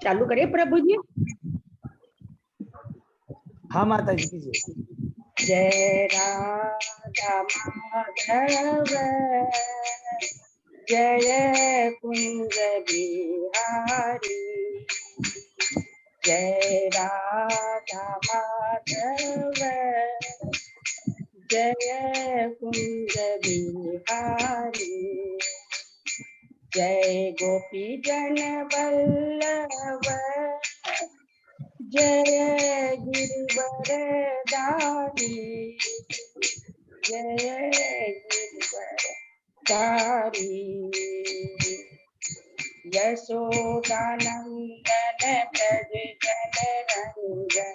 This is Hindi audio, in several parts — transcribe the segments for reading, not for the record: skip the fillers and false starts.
चालू करिए प्रभु जी। हाँ माता जी कीजिए। जय राधा माधव जय कुंज बिहारी, जय राधा माधव जय कुंज बिहारी, जय गोपी जन वल्लभ जय गिरिवरधारी, जय गिरिवरधारी, यशोदानंदन ब्रज जनरंजन,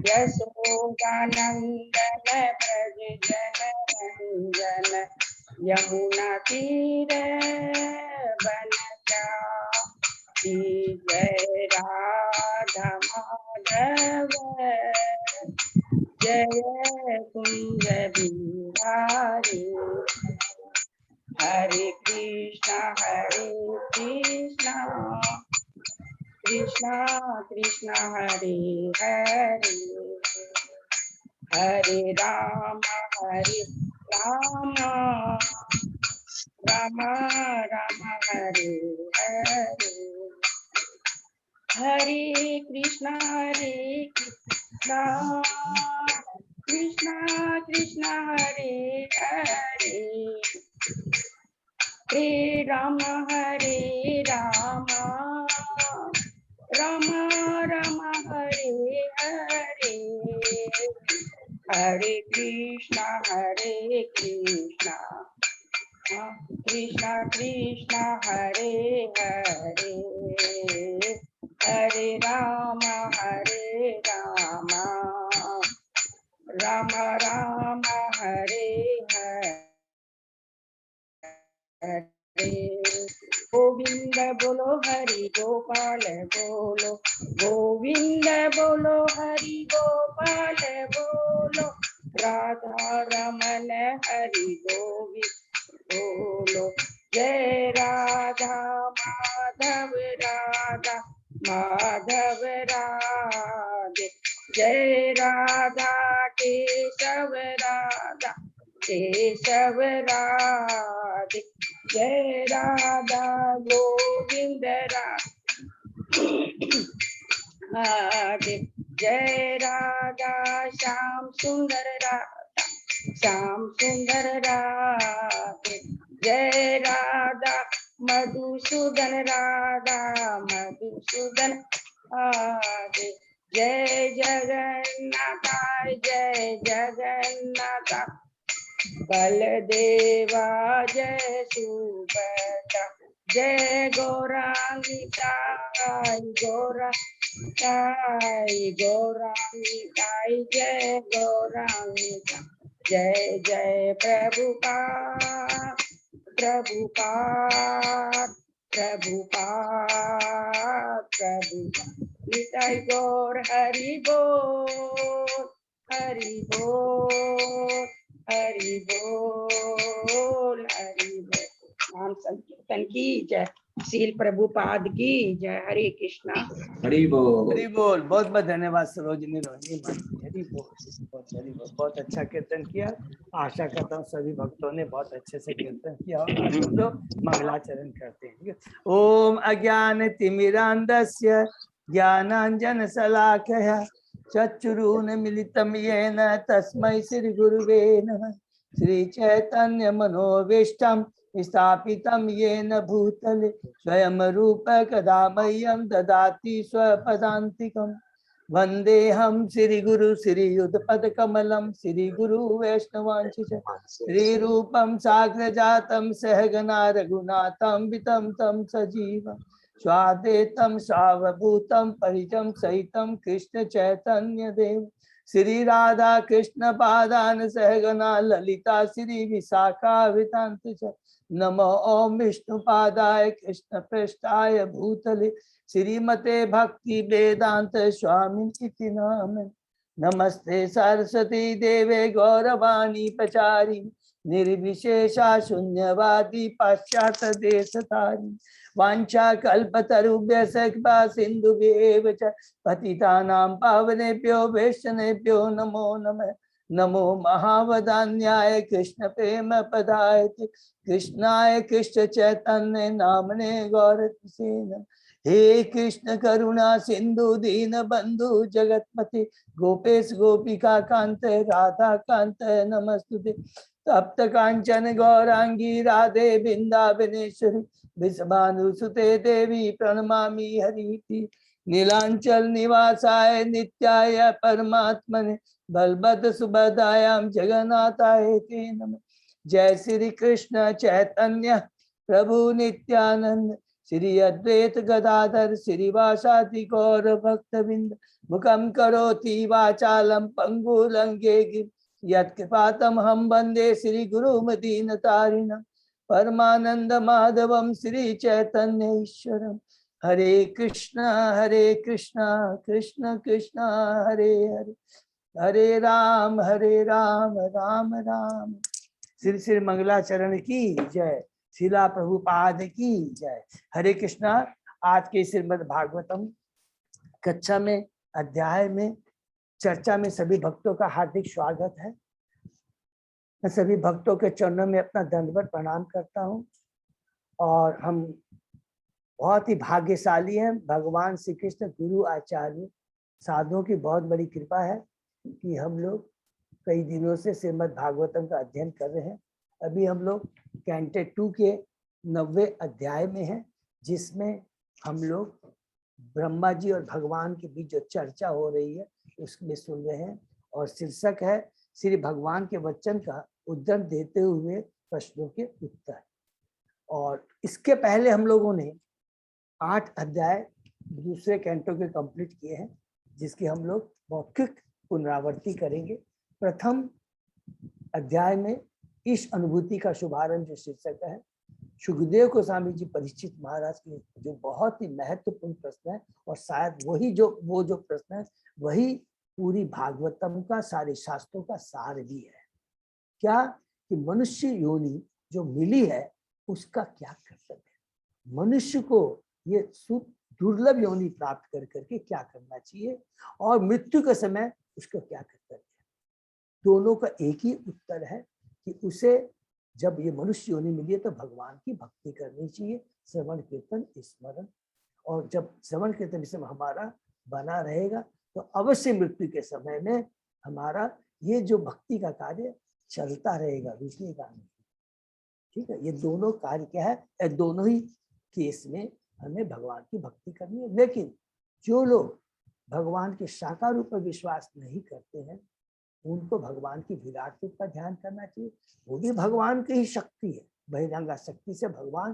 यशोदानंदन ब्रज जनरंजन, यमुना तीर वनचारी, जय राधा माधव जय कुंज बिहारी, हरे कृष्णा कृष्णा कृष्णा हरे हरे, हरे राम राम राम हरे हरे, हरे कृष्णा कृष्णा कृष्णा हरे हरे, हरे राम राम राम हरे हरे, हरे कृष्णा कृष्णा कृष्णा हरे हरे, हरे राम राम राम हरे हरे, गोविंद बोलो हरि गोपाल बोलो, गोविंद बोलो हरि गोपाल बोलो, राधा रमन हरि गोविंद बोलो, जय राधा माधव राधे, जय राधा केशव राधे, जय राधा गोविंद राधे, जय राधा श्याम सुंदर राधे, जय राधा मधुसूदन राधे, जय जगन्नाथ बलदेवा जय सुभद्रा, जय गौरांगिताई जय गौरांगिता, जय जय प्रभुपाद निताई गौर हरि बोल हरि बोल हरि बोल हरि बोल। नाम संकीर्तन की जय, शील प्रभुपाद की जय, हरे कृष्णा हरि बोल। हरि बोल। बहुत बहुत धन्यवाद सरोजिनी रोहिणी माता जी, हरि बोल। बहुत अच्छा कीर्तन किया। आशा करता हूँ सभी भक्तों ने बहुत अच्छे से कीर्तन किया और आज हम लोग मंगलाचरण करते हैं। ओम अज्ञान तिमिरांधस्य ज्ञानांजन शलाकया चक्षुरुन्मीलितं येन तस्मै श्री गुरुवे नमः। श्री चैतन्य मनोभीष्टं स्थापितं येन भूतले स्वयं रूप कदा मह्यं ददाति स्वपदान्तिकं। वन्देऽहं श्रीगुरु श्रीयुतपदकमलं श्रीगुरु वैष्णवांश्च श्रीरूपं साग्रजातं सहगना रघुनाथं वितं तं सजीवं स्वाद्वैतं सावभूतं परिजं सहितं कृष्ण चैतन्य देव श्री राधा कृष्ण पादान सहगना ललिता श्री विशाखावितांत नमो ओम विष्णुपादाय कृष्ण पृष्ठाय भूतले श्रीमते भक्ति वेदांत स्वामी इति नाम। नमस्ते सरस्वती देवे गौरवाणी प्रचारिणी निर्विशेषा शून्यवादी पाश्चात्य देशधारी वांछा कल्पतरुभ्य कृपा सिंधुभ्येव च पतितानां पावनेभ्यो वैष्णवेभ्यो नमो नमः। नमो महावदान्याय कृष्ण प्रेम पदाय कृष्णाय कृष्ण चैतन्य नामने गौरतिसे नमः। हे कृष्ण करुणा सिंधु दीन बंधु जगतपति गोपेश गोपिका कांत राधा कांत नमस्तुते। तप्त कांचन गौरांगी राधे बिंदावनेश्वरी विषभानुसुते देवी प्रणमामि हरिति। नीलांचल निवासाय नित्याय परमात्मने बलभद्र सुभद्रायां जगन्नाथाय ते नमः। जय श्री कृष्ण चैतन्य प्रभु नित्यानंद श्री अद्वैत गदाधर श्रीवासादि गौर भक्तबिंद मुखम करोति वाचालम पंगुलंगे गिर यत्कृपातम हम वंदे श्री गुरु मदीन तारिणम परमानंद माधवम श्री चैतन्य ईश्वरम। हरे कृष्णा कृष्ण कृष्णा हरे हरे हरे राम राम राम। श्री श्री मंगलाचरण की जय, शिला प्रभुपाद की जय। हरे कृष्णा। आज के श्रीमद् भागवतम कक्षा में अध्याय में चर्चा में सभी भक्तों का हार्दिक स्वागत है। मैं सभी भक्तों के चरणों में अपना दंडवत प्रणाम करता हूं और हम बहुत ही भाग्यशाली हैं। भगवान श्री कृष्ण गुरु आचार्य साधुओं की बहुत बड़ी कृपा है कि हम लोग कई दिनों से श्रीमद् भागवतम का अध्ययन कर रहे हैं। अभी हम लोग कैंटे 2 के 90वें अध्याय में हैं, जिसमें हम लोग ब्रह्मा जी और भगवान के बीच जो चर्चा हो रही है उसमें सुन रहे हैं और शीर्षक है श्री भगवान के वचन का उद्धरण देते हुए प्रश्नों के उत्तर। और इसके पहले हम लोगों ने 8 अध्याय दूसरे कैंटो के कंप्लीट किए हैं, जिसकी हम लोग मौखिक पुनरावृत्ति करेंगे। प्रथम अध्याय में इस अनुभूति का शुभारंभ जो शीर्षक है, सुखदेव गोस्वामी जी परीक्षित महाराज के जो बहुत ही महत्वपूर्ण प्रश्न है और शायद वही जो प्रश्न है वही पूरी भागवतम का सारे शास्त्रों का सार भी है। क्या कि मनुष्य योनि जो मिली है उसका क्या कर्तव्य है, मनुष्य को ये दुर्लभ योनि प्राप्त कर करके क्या करना चाहिए और मृत्यु के समय उसका क्या कर्तव्य है। दोनों का एक ही उत्तर है कि उसे जब ये मनुष्य योनि मिली है तो भगवान की भक्ति करनी चाहिए, श्रवण कीर्तन स्मरण। और जब श्रवण कीर्तन इसमें हमारा बना रहेगा तो अवश्य मृत्यु के समय में हमारा ये जो भक्ति का कार्य चलता रहेगा, रुकेगा नहीं। ठीक है, ये दोनों कार्य क्या है, दोनों ही केस में हमें भगवान की भक्ति करनी है। लेकिन जो लोग भगवान के साकार रूप पर विश्वास नहीं करते हैं उनको भगवान की विराट रूप का ध्यान करना चाहिए। वो भी भगवान की ही शक्ति है, बहिरंगा शक्ति से भगवान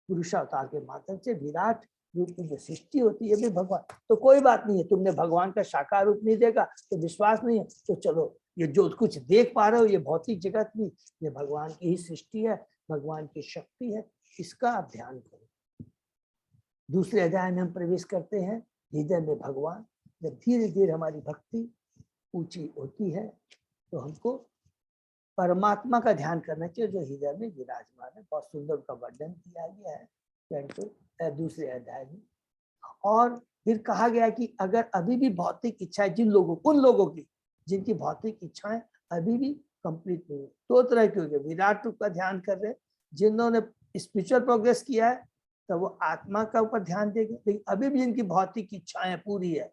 पुरुषावतार के माध्यम से विराट रूप की जो सृष्टि होती है भी भगवान। तो कोई बात नहीं है, तुमने भगवान का साकार रूप नहीं देखा तो विश्वास नहीं है तो चलो ये जो कुछ देख पा रहे हो ये भौतिक जगत में ये भगवान की ही सृष्टि है, भगवान की शक्ति है, इसका आप ध्यान करो। दूसरे अध्याय में हम प्रवेश करते हैं हृदय में भगवान। जब धीरे धीरे हमारी भक्ति ऊंची होती है तो हमको परमात्मा का ध्यान करना चाहिए जो हृदय में विराजमान है। बहुत सुंदर का वर्णन किया गया है दूसरे अध्याय में। और फिर कहा गया कि अगर अभी भी भौतिक इच्छाएं उन लोगों की जिनकी भौतिक इच्छाएं अभी भी कंप्लीट नहीं है, 2 तरह के हो गए। विराट रूप का ध्यान कर रहे, जिन्होंने स्पिरिचुअल प्रोग्रेस किया है तो वो आत्मा का ऊपर ध्यान देंगे, लेकिन अभी भी जिनकी भौतिक इच्छाएं पूरी है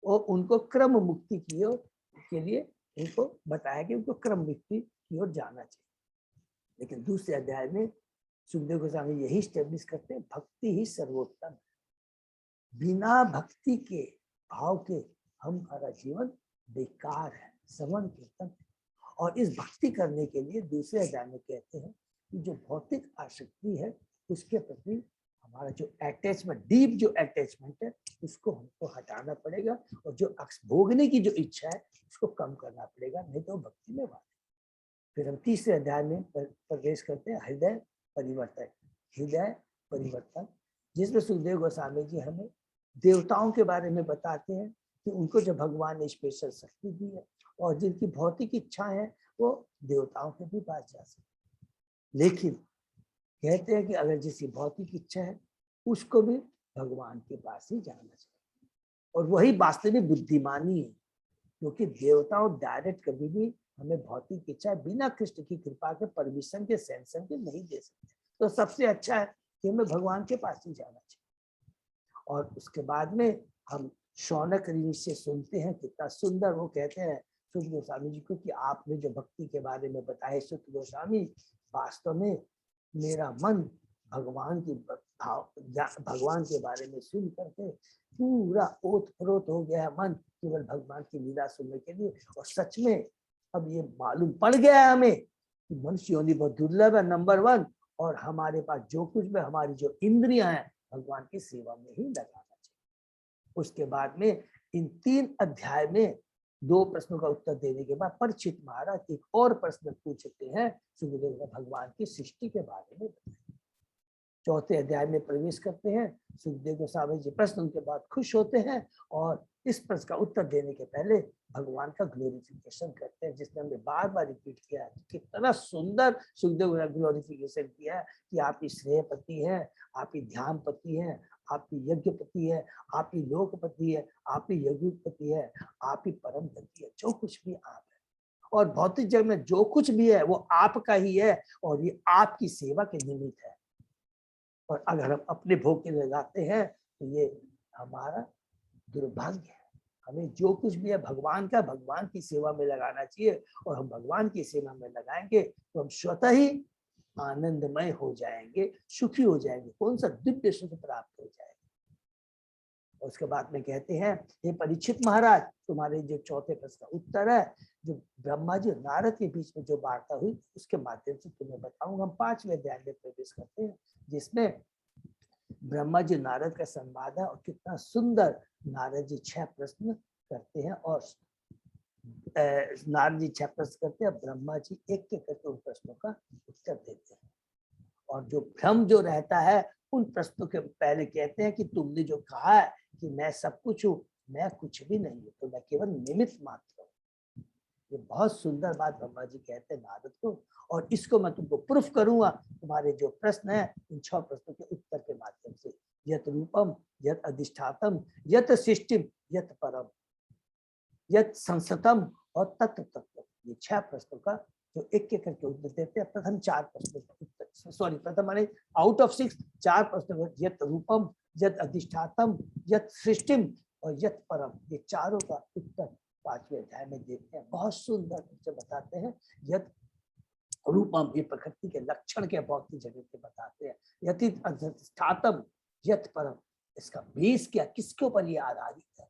वो उनको क्रम मुक्ति की ओर के लिए उनको बताया कि उनको क्रम मुक्ति की ओर जाना चाहिए। लेकिन दूसरे अध्याय में सुखदेव गोस्वामी यही स्टेब्लिश करते हैं भक्ति ही सर्वोत्तम है। बिना भक्ति के भाव के हमारा जीवन बेकार है, श्रवण कीर्तन। और इस भक्ति करने के लिए दूसरे अध्याय में कहते हैं कि जो भौतिक आसक्ति है उसके प्रति हमारा जो अटैचमेंट, डीप जो अटैचमेंट है उसको हमको हटाना पड़ेगा और जो भोगने की जो इच्छा है उसको कम करना पड़ेगा, नहीं तो भक्ति में बात। फिर हम तीसरे अध्याय में प्रवेश करते हैं हृदय परिवर्तन। हृदय परिवर्तन जिसमें सुखदेव गोस्वामी जी हमें देवताओं के बारे में बताते हैं कि उनको जो भगवान ने स्पेशल शक्ति दी है और जिनकी भौतिक इच्छाएं हैं वो देवताओं के भी पास जा सकते, लेकिन कहते हैं कि अगर जिसकी भौतिक इच्छा है उसको भी भगवान के पास ही जाना चाहिए, और वही वास्तविक बुद्धिमानी है, क्योंकि देवताओं डायरेक्ट कभी भी हमें भौतिक इच्छा बिना कृष्ण की कृपा के परमिशन के सैंक्शन के नहीं दे सकते। तो सबसे अच्छा है कि हमें भगवान के पास ही जाना चाहिए। और उसके बाद में हम शौनक ऋषि से सुनते हैं, कितना सुंदर वो कहते हैं सुत गोस्वामी जी को कि आपने जो भक्ति के बारे में बताया सुत गोस्वामी, वास्तव में मेरा मन भगवान की भगवान के बारे में सुन करके पूरा ओतप्रोत हो गया है मन, केवल भगवान की लीला सुनने के लिए। और सच में अब ये मालूम पड़ गया है हमें कि मनुष्य योनि बहुत दुर्लभ है, नंबर 1, और हमारे पास जो कुछ भी हमारी जो इंद्रियां हैं भगवान की सेवा में ही लगाना चाहिए। उसके बाद में इन 3 अध्याय में 2 प्रश्नों का उत्तर देने के बाद परीक्षित महाराज एक और प्रश्न पूछते हैं सुखदेव ने भगवान की सृष्टि के बारे में। 4थे अध्याय में प्रवेश करते हैं। सुखदेव गोस्वामी जी प्रश्न के बाद खुश होते हैं और इस प्रश्न का उत्तर देने के पहले भगवान का ग्लोरिफिकेशन करते हैं, जिसने हमने बार बार रिपीट किया है। कितना सुंदर सुखदेव ने ग्लोरिफिकेशन किया है कि आप ही श्रेयपति हैं, आप ही ध्यानपति हैं, आप ही यज्ञपति है, आप ही लोकपति है, आप ही यज्ञपति है, आप ही परम गति है। जो कुछ भी आप है और भौतिक जगत में जो कुछ भी है वो आपका ही है और ये आपकी सेवा के निमित्त है। और अगर हम अपने भोग के लिए लगाते हैं तो ये हमारा दुर्भाग्य है। हमें जो कुछ भी है भगवान का, भगवान की सेवा में लगाना चाहिए, और हम भगवान की सेवा में लगाएंगे तो हम स्वतः ही आनंदमय हो जाएंगे, सुखी हो जाएंगे, कौन सा दिव्य सुख प्राप्त हो जाएगा। और उसके बाद में कहते हैं, हे परीक्षित महाराज, तुम्हारे जो 4थे प्रश्न का उत्तर है, जो ब्रह्मा जी और नारद के बीच में जो वार्ता हुई उसके माध्यम से तुम्हें बताऊंगा। हम 5वें अध्याय में प्रवेश करते हैं, जिसमें ब्रह्मा जी नारद का संवाद है। और कितना सुंदर नारद जी 6 प्रश्न करते हैं और नारद जी 6 प्रश्न करते हैं, ब्रह्मा जी एक के करके उन प्रश्नों का उत्तर देते हैं। और जो भ्रम जो रहता है उन प्रश्नों के पहले कहते हैं कि तुमने जो कहा है कि मैं सब कुछ हूँ, मैं कुछ भी नहीं हूँ, तो मैं केवल निमित्त मात्र हूँ। ये बहुत सुंदर बात ब्रह्मा जी कहते हैं नारद को, और इसको मैं तुमको प्रूफ करूंगा तुम्हारे जो प्रश्न है इन 6 प्रश्नों के उत्तर के माध्यम से। यत रूपम, यत अधिष्ठातम, यत सृष्टिम, यत परम, यत संसतम और तत्व तत्व। ये 6 प्रश्नों का जो एक करके उत्तर देते हैं। प्रथम 4 प्रश्नों का उत्तर, सॉरी प्रथम माने आउट ऑफ 6 4 प्रश्नों, यत रूपम, यत अधिष्ठातम, यत सृष्टिम और यत परम, ये चारों का उत्तर 5वें अध्याय में देते हैं। बहुत सुंदर से बताते हैं। यत रूपम, ये प्रकृति के लक्षण के भौतिक जगत के बताते हैं। यति अधिष्ठातम, यत परम, इसका बेस क्या, किसके ऊपर ये आधारित है,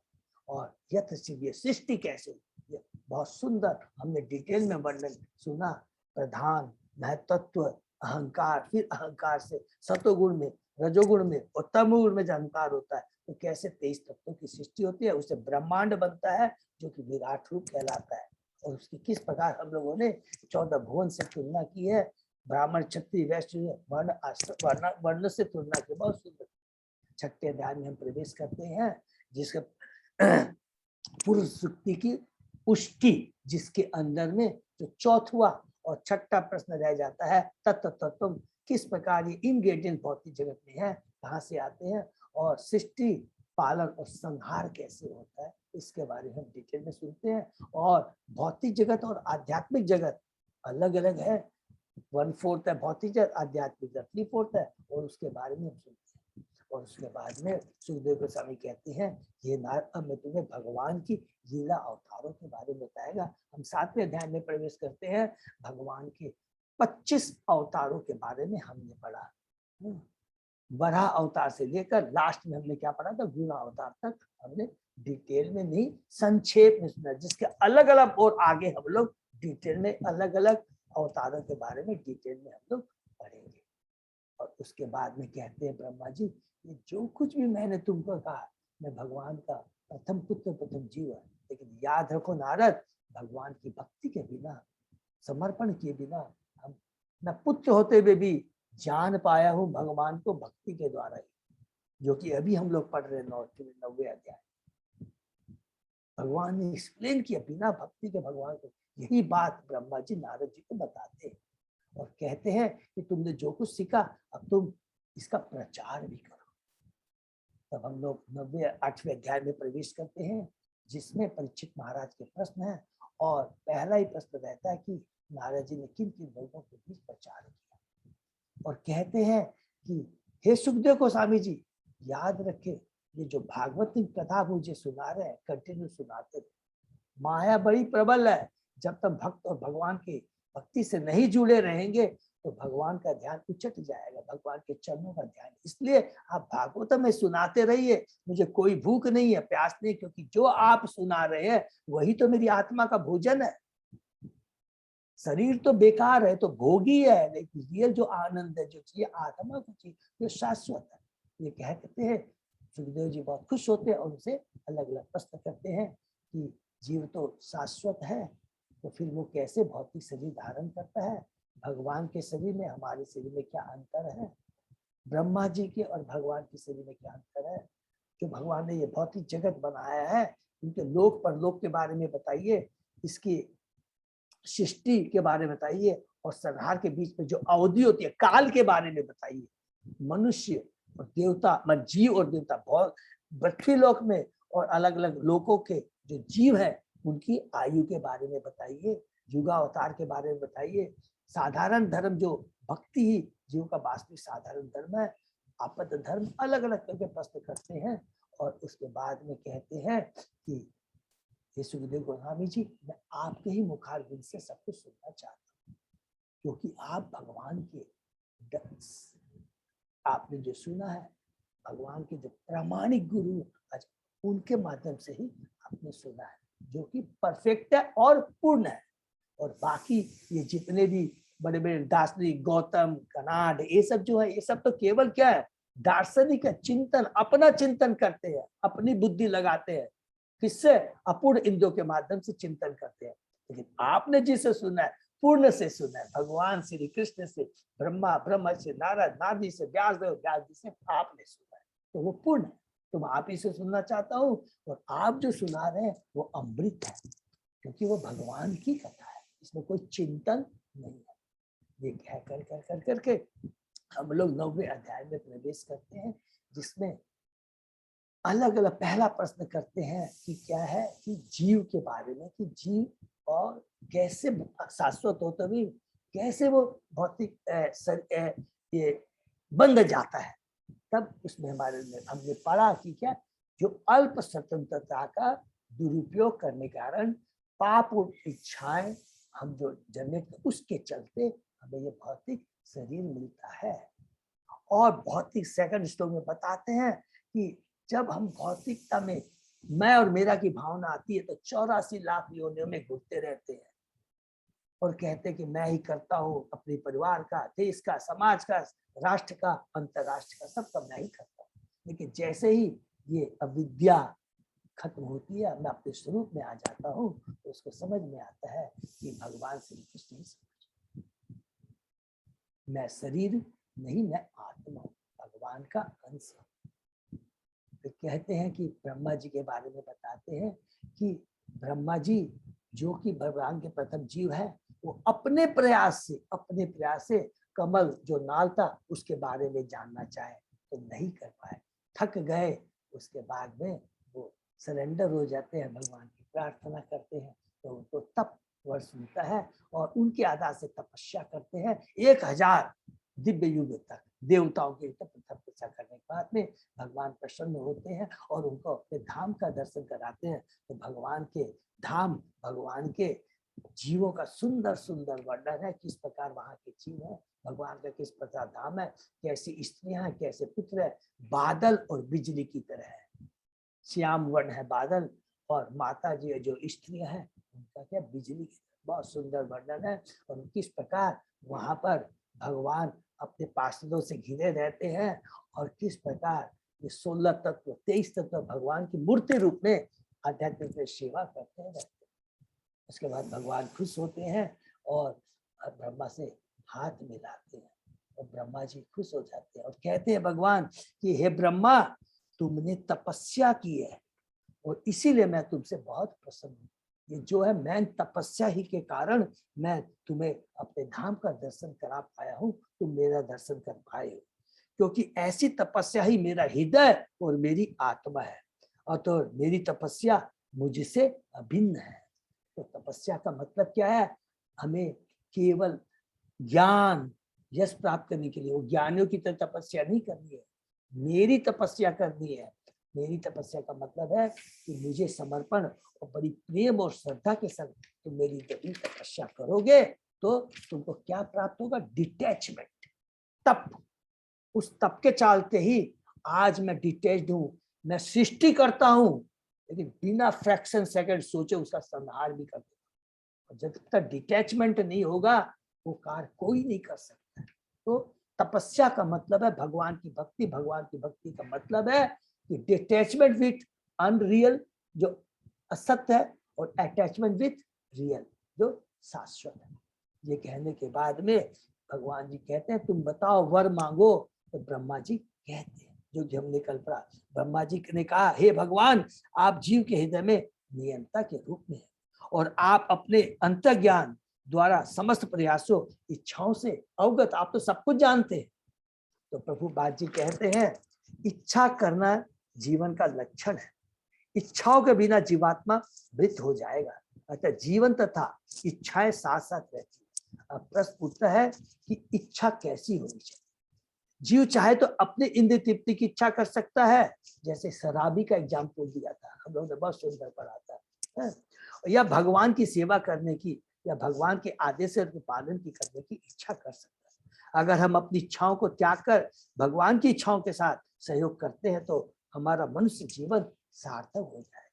और यत ये सृष्टि कैसे, ये बहुत सुंदर हमने डिटेल में वर्णन सुना। प्रधान, महत्त्व, अहंकार, फिर अहंकार से सतोगुण में, रजोगुण में और तमोगुण में जो अहंकार होता है, तो कैसे 23 तत्वों की सृष्टि होती है, उससे ब्रह्मांड बनता है जो कि विराट रूप कहलाता है। और उसकी किस प्रकार हम लोगों ने 14 भुवन से तुलना की है, ब्राह्मण, क्षत्रिय, वैश्य, वर्ण, आश्रम, वर्ण से तुलना की। बहुत सुंदर 6ठे अध्याय में हम प्रवेश करते हैं, जिसके पुरुष सूक्ति की पुष्टि, जिसके अंदर में जो 4वां और 6ठा प्रश्न रह जाता है, तत्व तत्व किस प्रकार ये इंग्रेडिएंट भौतिक जगत में है, कहाँ से आते हैं, और सृष्टि, पालन और संहार कैसे होता है, इसके बारे में हम डिटेल में सुनते हैं। और भौतिक जगत और आध्यात्मिक जगत अलग अलग है। 1/4 है भौतिक जगत, आध्यात्मिक जगत 3/4 है, और उसके बारे में हम सुनते हैं। और उसके बाद में सुखदेव गोस्वामी कहते हैं, ये नारद, अब मैं तुम्हें भगवान की लीला अवतारों के बारे में बताएगा। हम 7वें अध्याय में प्रवेश करते हैं। भगवान के 25 अवतारों के बारे में हमने पढ़ा। वराह अवतार से लेकर लास्ट में हमने क्या पढ़ा था, गुना अवतार तक हमने डिटेल में नहीं, संक्षेप में सुना, जिसके अलग अलग और आगे हम लोग डिटेल में अलग अलग अवतारों के बारे में डिटेल में हम लोग पढ़ेंगे। और उसके बाद में कहते हैं ब्रह्मा जी, ये जो कुछ भी मैंने तुमको कहा, मैं भगवान का प्रथम पुत्र, प्रथम जीव है, लेकिन याद रखो नारद, भगवान की भक्ति के बिना, समर्पण के बिना हम, मैं पुत्र होते हुए भी जान पाया हूँ भगवान को भक्ति के द्वारा ही, जो कि अभी हम लोग पढ़ रहे हैं 9वें अध्याय। भगवान ने एक्सप्लेन किया, बिना भक्ति के भगवान को यही बात ब्रह्मा जी नारद जी को बताते हैं और कहते हैं कि तुमने जो कुछ सीखा अब तुम इसका प्रचार भी करो। तब हम लोग 8वें अध्याय में प्रवेश करते हैं, जिसमें परीक्षित महाराज के प्रश्न है और पहला ही प्रश्न रहता है कि नारद जी ने किन किन लोगों के बीच प्रचार किया और कहते हैं कि हे सुखदेव गोस्वामी जी, याद रखे ये जो भागवत की कथा मुझे सुना रहे हैं, कंटिन्यू सुनाते रहे। माया बड़ी प्रबल है, जब तक भक्त और भगवान की भक्ति से नहीं जुड़े रहेंगे तो भगवान का ध्यान उचट जाएगा, भगवान के चरणों का ध्यान। इसलिए आप भागवत में सुनाते रहिए, मुझे कोई भूख नहीं है, प्यास नहीं, क्योंकि जो आप सुना रहे हैं वही तो मेरी आत्मा का भोजन है। शरीर तो बेकार है, तो भोगी है, लेकिन रियल जो आनंद है, जो चाहिए आत्मा को चाहिए, जो शाश्वत है। ये कहते हैं सुखदेव जी बहुत खुश होते हैं और उनसे अलग अलग प्रश्न करते हैं कि जीव तो शाश्वत है, तो फिर वो कैसे भौतिक शरीर धारण करता है, भगवान के शरीर में हमारे शरीर में क्या अंतर है, ब्रह्मा जी के और भगवान के शरीर में क्या अंतर है, जो भगवान ने ये भौतिक जगत बनाया है उनके लोक परलोक के बारे में बताइए, इसकी सृष्टि के बारे में बताइए और संहार के बीच में जो अवधि होती है काल के बारे में बताइए, मनुष्य और देवता, मन जीव और देवता, बहुत पृथ्वी लोक में और अलग अलग लोकों के जो जीव है उनकी आयु के बारे में बताइए, युगावतार के बारे में बताइए, साधारण धर्म जो भक्ति ही जीव का वास्तविक साधारण धर्म है, आपद धर्म, अलग अलग करके प्रश्न करते हैं और उसके बाद में कहते हैं कि हे सुखदेव गोस्वामी जी, मैं आपके ही मुखारबिंद से सब कुछ सुनना चाहता हूँ, क्योंकि आप भगवान के आपने जो सुना है, भगवान के जो प्रामाणिक गुरु आज उनके माध्यम से ही आपने सुना है, जो कि परफेक्ट है और पूर्ण है। और बाकी ये जितने भी बड़े बड़े दार्शनिक, गौतम, कनाड, ये सब जो है, ये सब तो केवल क्या है, दार्शनिक चिंतन, अपना चिंतन करते हैं, अपनी बुद्धि लगाते हैं, किससे, अपूर्ण इंद्रियों के माध्यम से चिंतन करते हैं। लेकिन आपने जिसे सुना है पूर्ण से सुना है, भगवान श्री कृष्ण से, ब्रह्मा से, नारद, नारद जी से, व्यासदेव, व्यास जी से आपने सुना है, तो वो पूर्ण है। तो मैं आप ही से सुनना चाहता हूँ और आप जो सुना रहे हैं वो अमृत है, क्योंकि वो भगवान की कथा है, इसमें कोई चिंतन नहीं है। ये कह कर कर कर करके हम लोग 9वें अध्याय में प्रवेश करते हैं, जिसमें अलग अलग पहला प्रश्न करते हैं कि क्या है, कि जीव के बारे में, कि जीव और कैसे शाश्वत होते हुए कैसे वो भौतिक ये बंध जाता है। तब उसमें हमने पढ़ा कि क्या, जो अल्प स्वतंत्रता का दुरुपयोग करने के कारण पाप और इच्छाएं हम जो जन्मे उसके चलते हमें ये भौतिक शरीर मिलता है। और भौतिक सेकंड श्लोक में बताते हैं कि जब हम भौतिकता में मैं और मेरा की भावना आती है तो 84 लाख योनियों में घुरते रहते हैं और कहते हैं कि मैं ही करता हूँ अपने परिवार का, देश का, समाज का, राष्ट्र का, अंतरराष्ट्र का, सबका मैं ही करता हूँ। लेकिन जैसे ही ये अविद्या खत्म होती है, मैं अपने स्वरूप में आ जाता हूँ, तो उसको समझ में आता है कि भगवान श्री कृष्ण ही समझ, मैं शरीर नहीं, मैं आत्मा, भगवान का अंश हूँ। तो कहते हैं कि ब्रह्मा जी के बारे में बताते हैं कि ब्रह्मा जी जो कि भगवान के प्रथम जीव है, वो अपने प्रयास से कमल जो नाल था उसके बारे में जानना चाहे तो नहीं कर पाए, थक गए। उसके बाद में वो सरेंडर हो जाते हैं, भगवान की प्रार्थना करते हैं, तो उनको तप वर्ष मिलता है और उनके आधार से तपस्या करते हैं 1000 दिव्य युग तक। देवताओं के तपस्या करने के बाद में भगवान प्रसन्न होते हैं और उनको अपने धाम का दर्शन कराते हैं। तो भगवान के धाम, भगवान के जीवों का सुंदर सुंदर वर्णन है, किस प्रकार वहाँ के जीव है, भगवान का किस प्रकार धाम है, कैसी स्त्रियां हैं, कैसे पुत्र है, बादल और बिजली की तरह है, श्याम वर्ण है बादल, और माता जी जो स्त्रियां हैं उनका क्या, बिजली, बहुत सुंदर वर्णन है। और किस प्रकार वहां पर भगवान अपने पार्षदों से घिरे रहते हैं और किस प्रकार ये 16 तत्व 23 तत्व भगवान की मूर्ति रूप में आध्यात्मिक में सेवा करते हैं। उसके बाद भगवान खुश होते हैं और ब्रह्मा से हाथ मिलाते हैं और ब्रह्मा जी खुश हो जाते हैं और कहते हैं भगवान कि हे ब्रह्मा, तुमने तपस्या की है और इसीलिए मैं तुमसे बहुत प्रसन्न हूँ। ये जो है मैं तपस्या ही के कारण मैं तुम्हें अपने धाम का दर्शन करा पाया हूँ, तुम मेरा दर्शन कर पाए हो, क्योंकि ऐसी तपस्या ही मेरा हृदय और मेरी आत्मा है, और तो मेरी तपस्या मुझसे अभिन्न है। तो तपस्या का मतलब क्या है? हमें केवल ज्ञान यश प्राप्त करने के लिए वो ज्ञानियों की तरह तपस्या नहीं करनी है, मेरी तपस्या करनी है। मेरी तपस्या का मतलब है कि मुझे समर्पण और बड़ी प्रेम और श्रद्धा के संग तुम मेरी जब तपस्या करोगे तो तुमको क्या प्राप्त होगा? डिटैचमेंट, तप। उस तप के चलते ही आज मैं डिटैच्ड हूँ, मैं सृष्टि करता हूँ, लेकिन बिना फ्रैक्शन सेकंड सोचे उसका संहार भी कर दूंगा। जब तक डिटैचमेंट नहीं होगा वो कार्य कोई नहीं कर सकता। तो तपस्या का मतलब है भगवान की भक्ति, भगवान की भक्ति का मतलब है कि डिटैचमेंट विथ अनरियल जो असत्य है, और अटैचमेंट विथ रियल जो शाश्वत है। ये कहने के बाद में भगवान जी कहते हैं तुम बताओ वर मांगो, तो ब्रह्मा जी कहते हैं जो कि हमने कल पढ़ा। ब्रह्मा जी ने कहा हे भगवान, आप जीव के हृदय में नियंता के रूप में है, और आप अपने अंतर्ज्ञान द्वारा समस्त प्रयासों इच्छाओं से अवगत, आप तो सब कुछ जानते हैं। तो प्रभुपाद जी कहते हैं इच्छा करना जीवन का लक्षण है, इच्छाओं के बिना जीवात्मा मृत हो जाएगा। अतः जीवन तथा इच्छाएं साथ साथ रहती है। अब प्रश्न उठता है कि इच्छा कैसी होनी चाहिए? जीव चाहे तो अपने इंद्रिय तृप्ति की इच्छा कर सकता है, जैसे शराबी का एग्जाम्पल दिया था, हम लोगों ने बहुत सुंदर पढ़ा था, या भगवान की सेवा करने की या भगवान के आदेश के पालन की करने की इच्छा कर सकता है। अगर हम अपनी इच्छाओं को त्याग कर भगवान की इच्छाओं के साथ सहयोग करते हैं तो हमारा मनुष्य जीवन सार्थक हो जाए।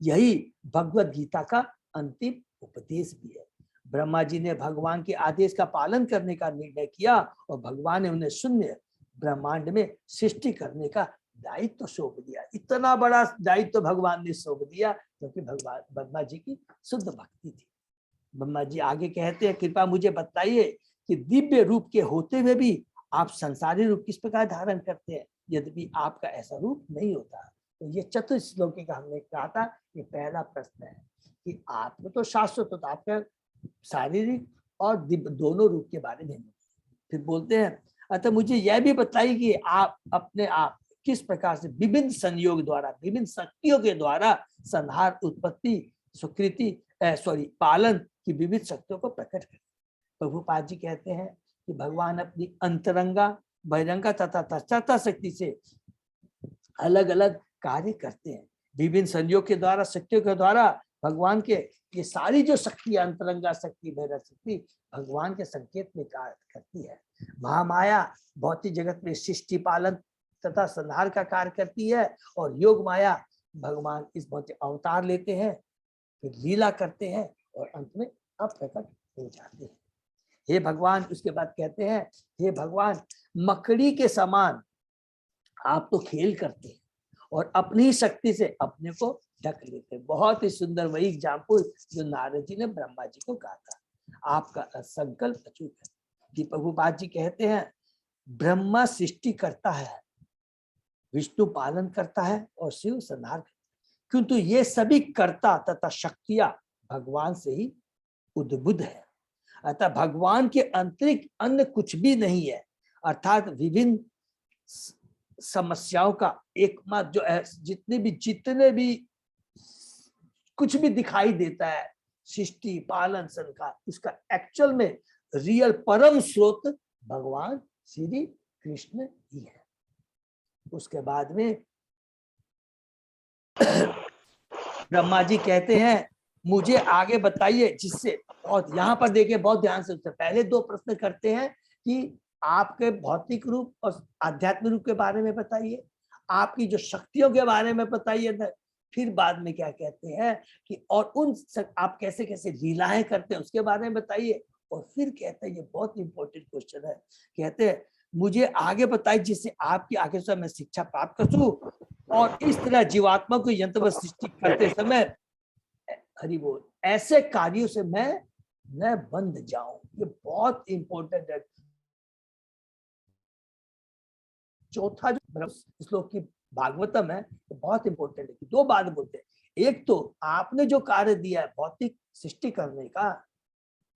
यही भगवत गीता का अंतिम उपदेश भी है। ब्रह्मा जी ने भगवान के आदेश का पालन करने का निर्णय किया और भगवान ने उन्हें शून्य ब्रह्मांड में सृष्टि करने का दायित्व सौंप दिया। इतना बड़ा दायित्व भगवान ने सौंप दिया क्योंकि भगवान ब्रह्मा जी की शुद्ध भक्ति थी। ब्रह्मा जी आगे कहते हैं कृपा मुझे बताइए कि दिव्य रूप के होते हुए भी आप संसारी रूप किस प्रकार धारण करते हैं, यद्यपि आपका ऐसा रूप नहीं होता। तो ये चतुर्थ श्लोक का हमने कहा था, ये पहला प्रश्न है कि आत्म तो शाश्वत होता, आपका शारीरिक और दिव्य दोनों रूप के बारे में। फिर बोलते हैं अतः मुझे यह भी बताइए कि आप अपने आप किस प्रकार से विभिन्न संयोग द्वारा, विभिन्न शक्तियों के द्वारा संहार, उत्पत्ति, स्वीकृति पालन की विविध शक्तियों को प्रकट करते। प्रभुपाद जी कहते हैं कि भगवान अपनी अंतरंगा, बहिरंगा तथा तत्सत्ता शक्ति से अलग अलग कार्य करते हैं। विभिन्न संयोग के द्वारा, शक्तियों के द्वारा भगवान के ये सारी जो शक्ति, अंतरंगा शक्ति, बहिरंग शक्ति भगवान के संकेत में कार्य करती है। महामाया भौतिक जगत में सृष्टि, पालन तथा संहार का कार्य करती है, और योग माया भगवान इस भौतिक अवतार लेते हैं, फिर लीला करते हैं और अंत में अप्रकट हो जाते हैं। हे भगवान, उसके बाद कहते हैं हे भगवान, मकड़ी के समान आप तो खेल करते हैं और अपनी शक्ति से अपने को ढक लेते हैं। बहुत ही सुंदर वही एग्जाम्पल जो नारद जी ने ब्रह्मा जी को कहा था, आपका संकल्प अचूक है। कि प्रभुपाद जी कहते हैं ब्रह्मा सृष्टि करता है, विष्णु पालन करता है और शिव संहार करता है, किंतु ये सभी कर्ता तथा शक्तियां भगवान से ही उद्भुत है। अतः भगवान के अतिरिक्त अन्य कुछ भी नहीं है, अर्थात विभिन्न समस्याओं का एकमात्र जो है, जितने भी कुछ भी दिखाई देता है सृष्टि, पालन, संहार, उसका एक्चुअल में रियल परम स्रोत भगवान श्री कृष्ण ही है। उसके बाद में ब्रह्मा जी कहते हैं मुझे आगे बताइए, जिससे बहुत यहाँ पर देखिए बहुत ध्यान से, पहले दो प्रश्न करते हैं कि आपके भौतिक रूप और आध्यात्मिक रूप के बारे में बताइए, आपकी जो शक्तियों के बारे में बताइए, फिर बाद में क्या कहते हैं कि और उन आप कैसे कैसे लीलाएं करते हैं उसके बारे में बताइए, और फिर कहते हैं ये बहुत इंपॉर्टेंट क्वेश्चन है, कहते हैं मुझे आगे बताइए जिससे आपकी आगे से मैं शिक्षा प्राप्त कर सकूं, और इस तरह जीवात्मा को यंत्र सृष्टि करते समय हरि बोल ऐसे कार्यों से मैं न बंध जाऊं। ये बहुत इंपॉर्टेंट है। चौथा जो श्लोक की भागवतम है, तो बहुत इंपॉर्टेंट है। दो बात बोलते हैं, एक तो आपने जो कार्य दिया है भौतिक सृष्टि करने का,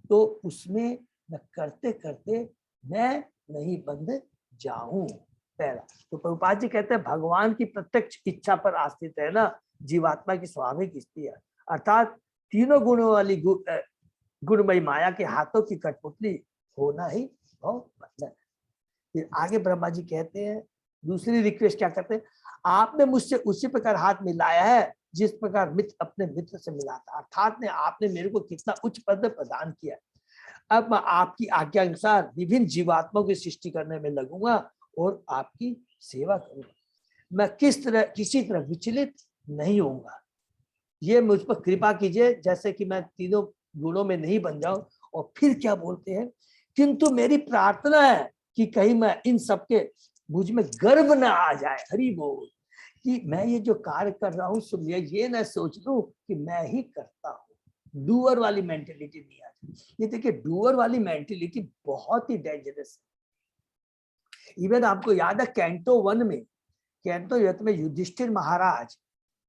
तो उसमें मैं करते करते मैं नहीं बंध जाऊं। पहला तो प्रभुपाद जी कहते हैं भगवान की प्रत्यक्ष इच्छा पर आश्रित है ना जीवात्मा की स्वाभाविक स्थिति है, अर्थात तीनों गुणों वाली गुणमयी माया के हाथों की कठपुतली होना ही बहुत बंधन है। फिर आगे ब्रह्मा जी कहते हैं, दूसरी रिक्वेस्ट क्या करते हैं, आपने मुझसे उसी प्रकार हाथ मिलाया है जिस प्रकार मित्र अपने मित्र से मिलाता, अर्थात ने आपने मेरे को कितना उच्च पद प्रदान किया। अब मैं आपकी आज्ञा अनुसार विभिन्न जीवात्माओं की सृष्टि करने में लगूंगा और आपकी सेवा करूंगा। मैं किसी तरह विचलित नहीं होऊंगा, ये मुझ पर कृपा कीजिए, जैसे कि मैं तीनों गुणों में नहीं बन जाऊं। और फिर क्या बोलते हैं, किंतु मेरी प्रार्थना है कि कहीं मैं इन सबके मुझ में गर्व न आ जाए, हरि बोल, कि मैं ये जो कार्य कर रहा हूँ सो ये ना सोच लूं कि मैं ही करता हूँ, डूअर वाली मेंटेलिटी नहीं आ जाए। ये देखिए डूअर वाली मेंटेलिटी बहुत ही डेंजरस है। इवन आपको याद है कैंटो 1 में, कैंटो युद्ध में युधिष्ठिर महाराज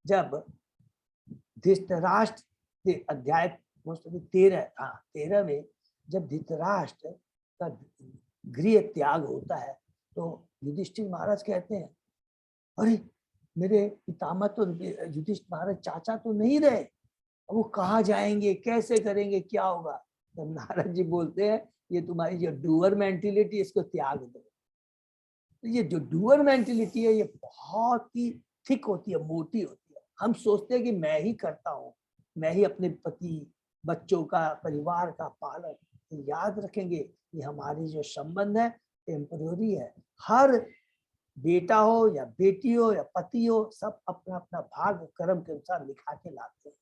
जब धृतराष्ट्र अध्याय 13 में जब धृतराष्ट्र का गृह त्याग होता है तो युधिष्ठिर महाराज कहते हैं, अरे मेरे पितामह तो युधिष्ठिर महाराज चाचा तो नहीं रहे, वो कहाँ जाएंगे, कैसे करेंगे, क्या होगा। तो नारद जी बोलते हैं ये तुम्हारी जो डूअर मेंटेलिटी इसको त्याग दो। तो ये जो डूअर मेंटेलिटी है ये बहुत ही थिक होती है, मोटी होती है। हम सोचते हैं कि मैं ही करता हूँ, मैं ही अपने पति बच्चों का परिवार का पालन। तो याद रखेंगे ये हमारी जो संबंध है टेम्पररी है। हर बेटा हो या बेटी हो या पति हो, सब अपना अपना भाग कर्म के अनुसार लिखा के लाते हैं।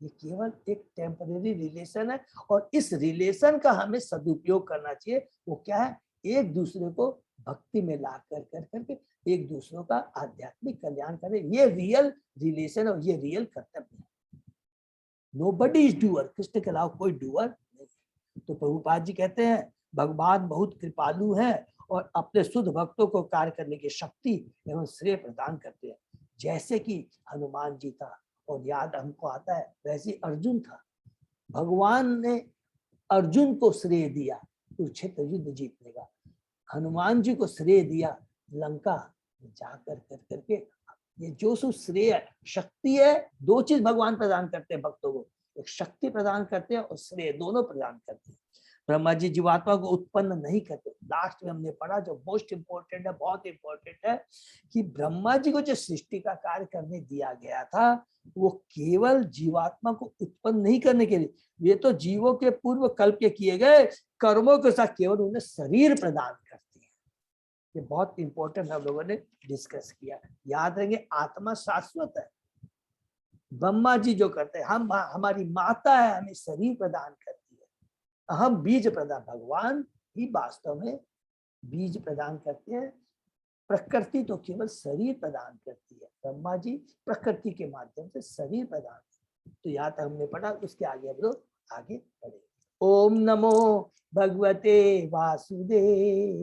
ये केवल एक टेम्पररी रिलेशन है और इस रिलेशन का हमें सदुपयोग करना चाहिए। वो क्या है, एक दूसरे को भक्ति में ला कर करके एक दूसरों का आध्यात्मिक कल्याण करें। ये रियल रिलेशन और ये रियल कर्तव्य है। नोबडी इज डूअर, कृष्ण के अलावा कोई डूअर नहीं। तो प्रभुपाद जी कहते हैं भगवान बहुत कृपालु है और अपने शुद्ध भक्तों को कार्य करने की शक्ति एवं श्रेय प्रदान करते हैं। जैसे कि हनुमान जी था और याद हमको आता है वैसे अर्जुन था, भगवान ने अर्जुन को श्रेय दिया कुरुक्षेत्र युद्ध जीतने का, हनुमान जी को श्रेय दिया लंका जाकर कर करके। ये जो सो श्रेय शक्ति है, दो चीज भगवान प्रदान करते हैं भक्तों को, एक शक्ति प्रदान करते हैं और श्रेय दोनों प्रदान करते हैं। ब्रह्मा जी जीवात्मा को उत्पन्न नहीं करते। लास्ट में हमने पढ़ा जो मोस्ट इंपोर्टेंट है, बहुत इंपॉर्टेंट है, कि ब्रह्मा जी को जो सृष्टि का कार्य करने दिया गया था वो केवल जीवात्मा को उत्पन्न नहीं करने के लिए, ये तो जीवों के पूर्व कल्प के किए गए कर्मों के साथ केवल उन्हें शरीर प्रदान करती है। ये बहुत इंपॉर्टेंट हम लोगों ने डिस्कस किया। याद रखेंगे आत्मा शाश्वत है। ब्रह्मा जी जो करते हैं, हम हमारी माता है, हमें शरीर प्रदान करती है। हम बीज प्रदान, भगवान ही वास्तव में बीज प्रदान करते हैं। प्रकृति तो केवल शरीर प्रदान करती है, ब्रह्मा जी प्रकृति के माध्यम से शरीर प्रदान। तो यहाँ तक हमने पढ़ा, उसके आगे हम लोग आगे बढ़े। ओम नमो भगवते वासुदेवाय,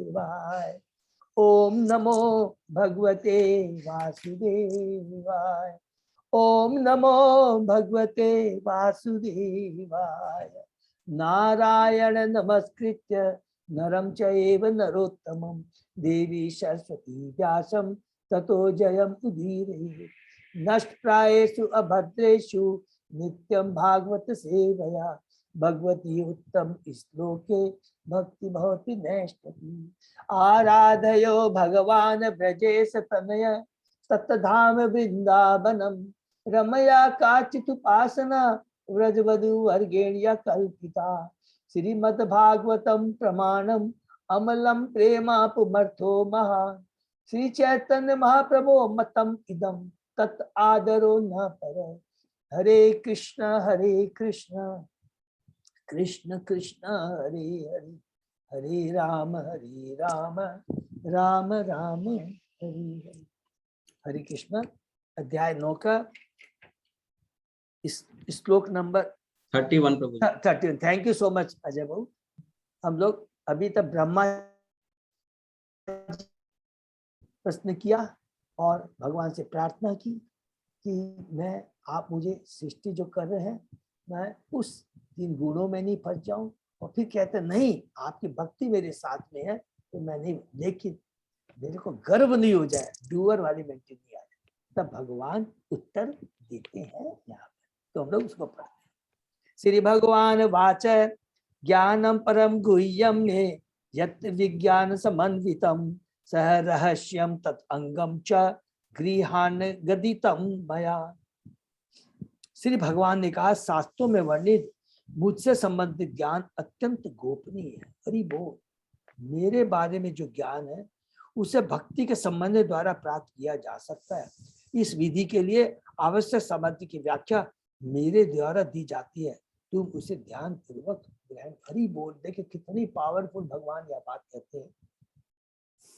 ओम नमो भगवते वासुदेवाय, ओम नमो भगवते वासुदेवाय। नारायण नमस्कृत्य नरं चैव नरोत्तमं देवी सरस्वती व्यासं ततो जयम् उदीरये। नष्टप्रायेषु अभद्रेषु नित्यं भागवत सेवया भगवती उत्तम श्लोके भक्ति भवति नैष्ठति। आराधयो भगवान ब्रजेश तनय तत्धाम वृंदावनम रमया काचिदुपासना व्रजवधू वर्गेण्य कल्पिता। श्रीमद्भागवतम प्रमाणम अमलम प्रेमापुमर्थो महान्। श्री चैतन्य महाप्रभो मतम इदम तत् आदरो न पर। हरे कृष्ण कृष्ण कृष्ण हरे हरे, हरे राम राम राम हरे हरे। हरे कृष्ण। अध्याय 9 का श्लोक नंबर 31 प्रभु। 31। Thank you so much Ajay Babu. हम लोग अभी तक ब्रह्मा प्रश्न किया और भगवान से प्रार्थना की कि मैं, आप मुझे सृष्टि जो कर रहे हैं, मैं उस 3 गुणों में नहीं फंस जाऊं, और फिर कहते नहीं आपकी भक्ति मेरे साथ में है तो मैं नहीं, लेकिन मेरे को गर्व नहीं हो जाए, डूअर वाली मेंटेन नहीं आ जाए, तब भगवान उत्तर देते हैं यहाँ पर। तो हम लोग उसको पढ़ते हैं। श्री भगवान वाच ज्ञानम परम गुह्यम में यत् विज्ञान समन्वितम सह रहस्यम तत् अंगम च गृहान गदितम मया। श्री भगवान ने कहा, शास्त्रों में वर्णित मुझसे संबंधित ज्ञान अत्यंत गोपनीय है। अरे वो मेरे बारे में जो ज्ञान है उसे भक्ति के संबंध द्वारा प्राप्त किया जा सकता है। इस विधि के लिए आवश्यक सामग्री की व्याख्या मेरे द्वारा दी जाती है, तुम उसे ध्यान पूर्वक ग्रहण। हरि बोल। देखिए कितनी पावरफुल भगवान यह बात कहते हैं,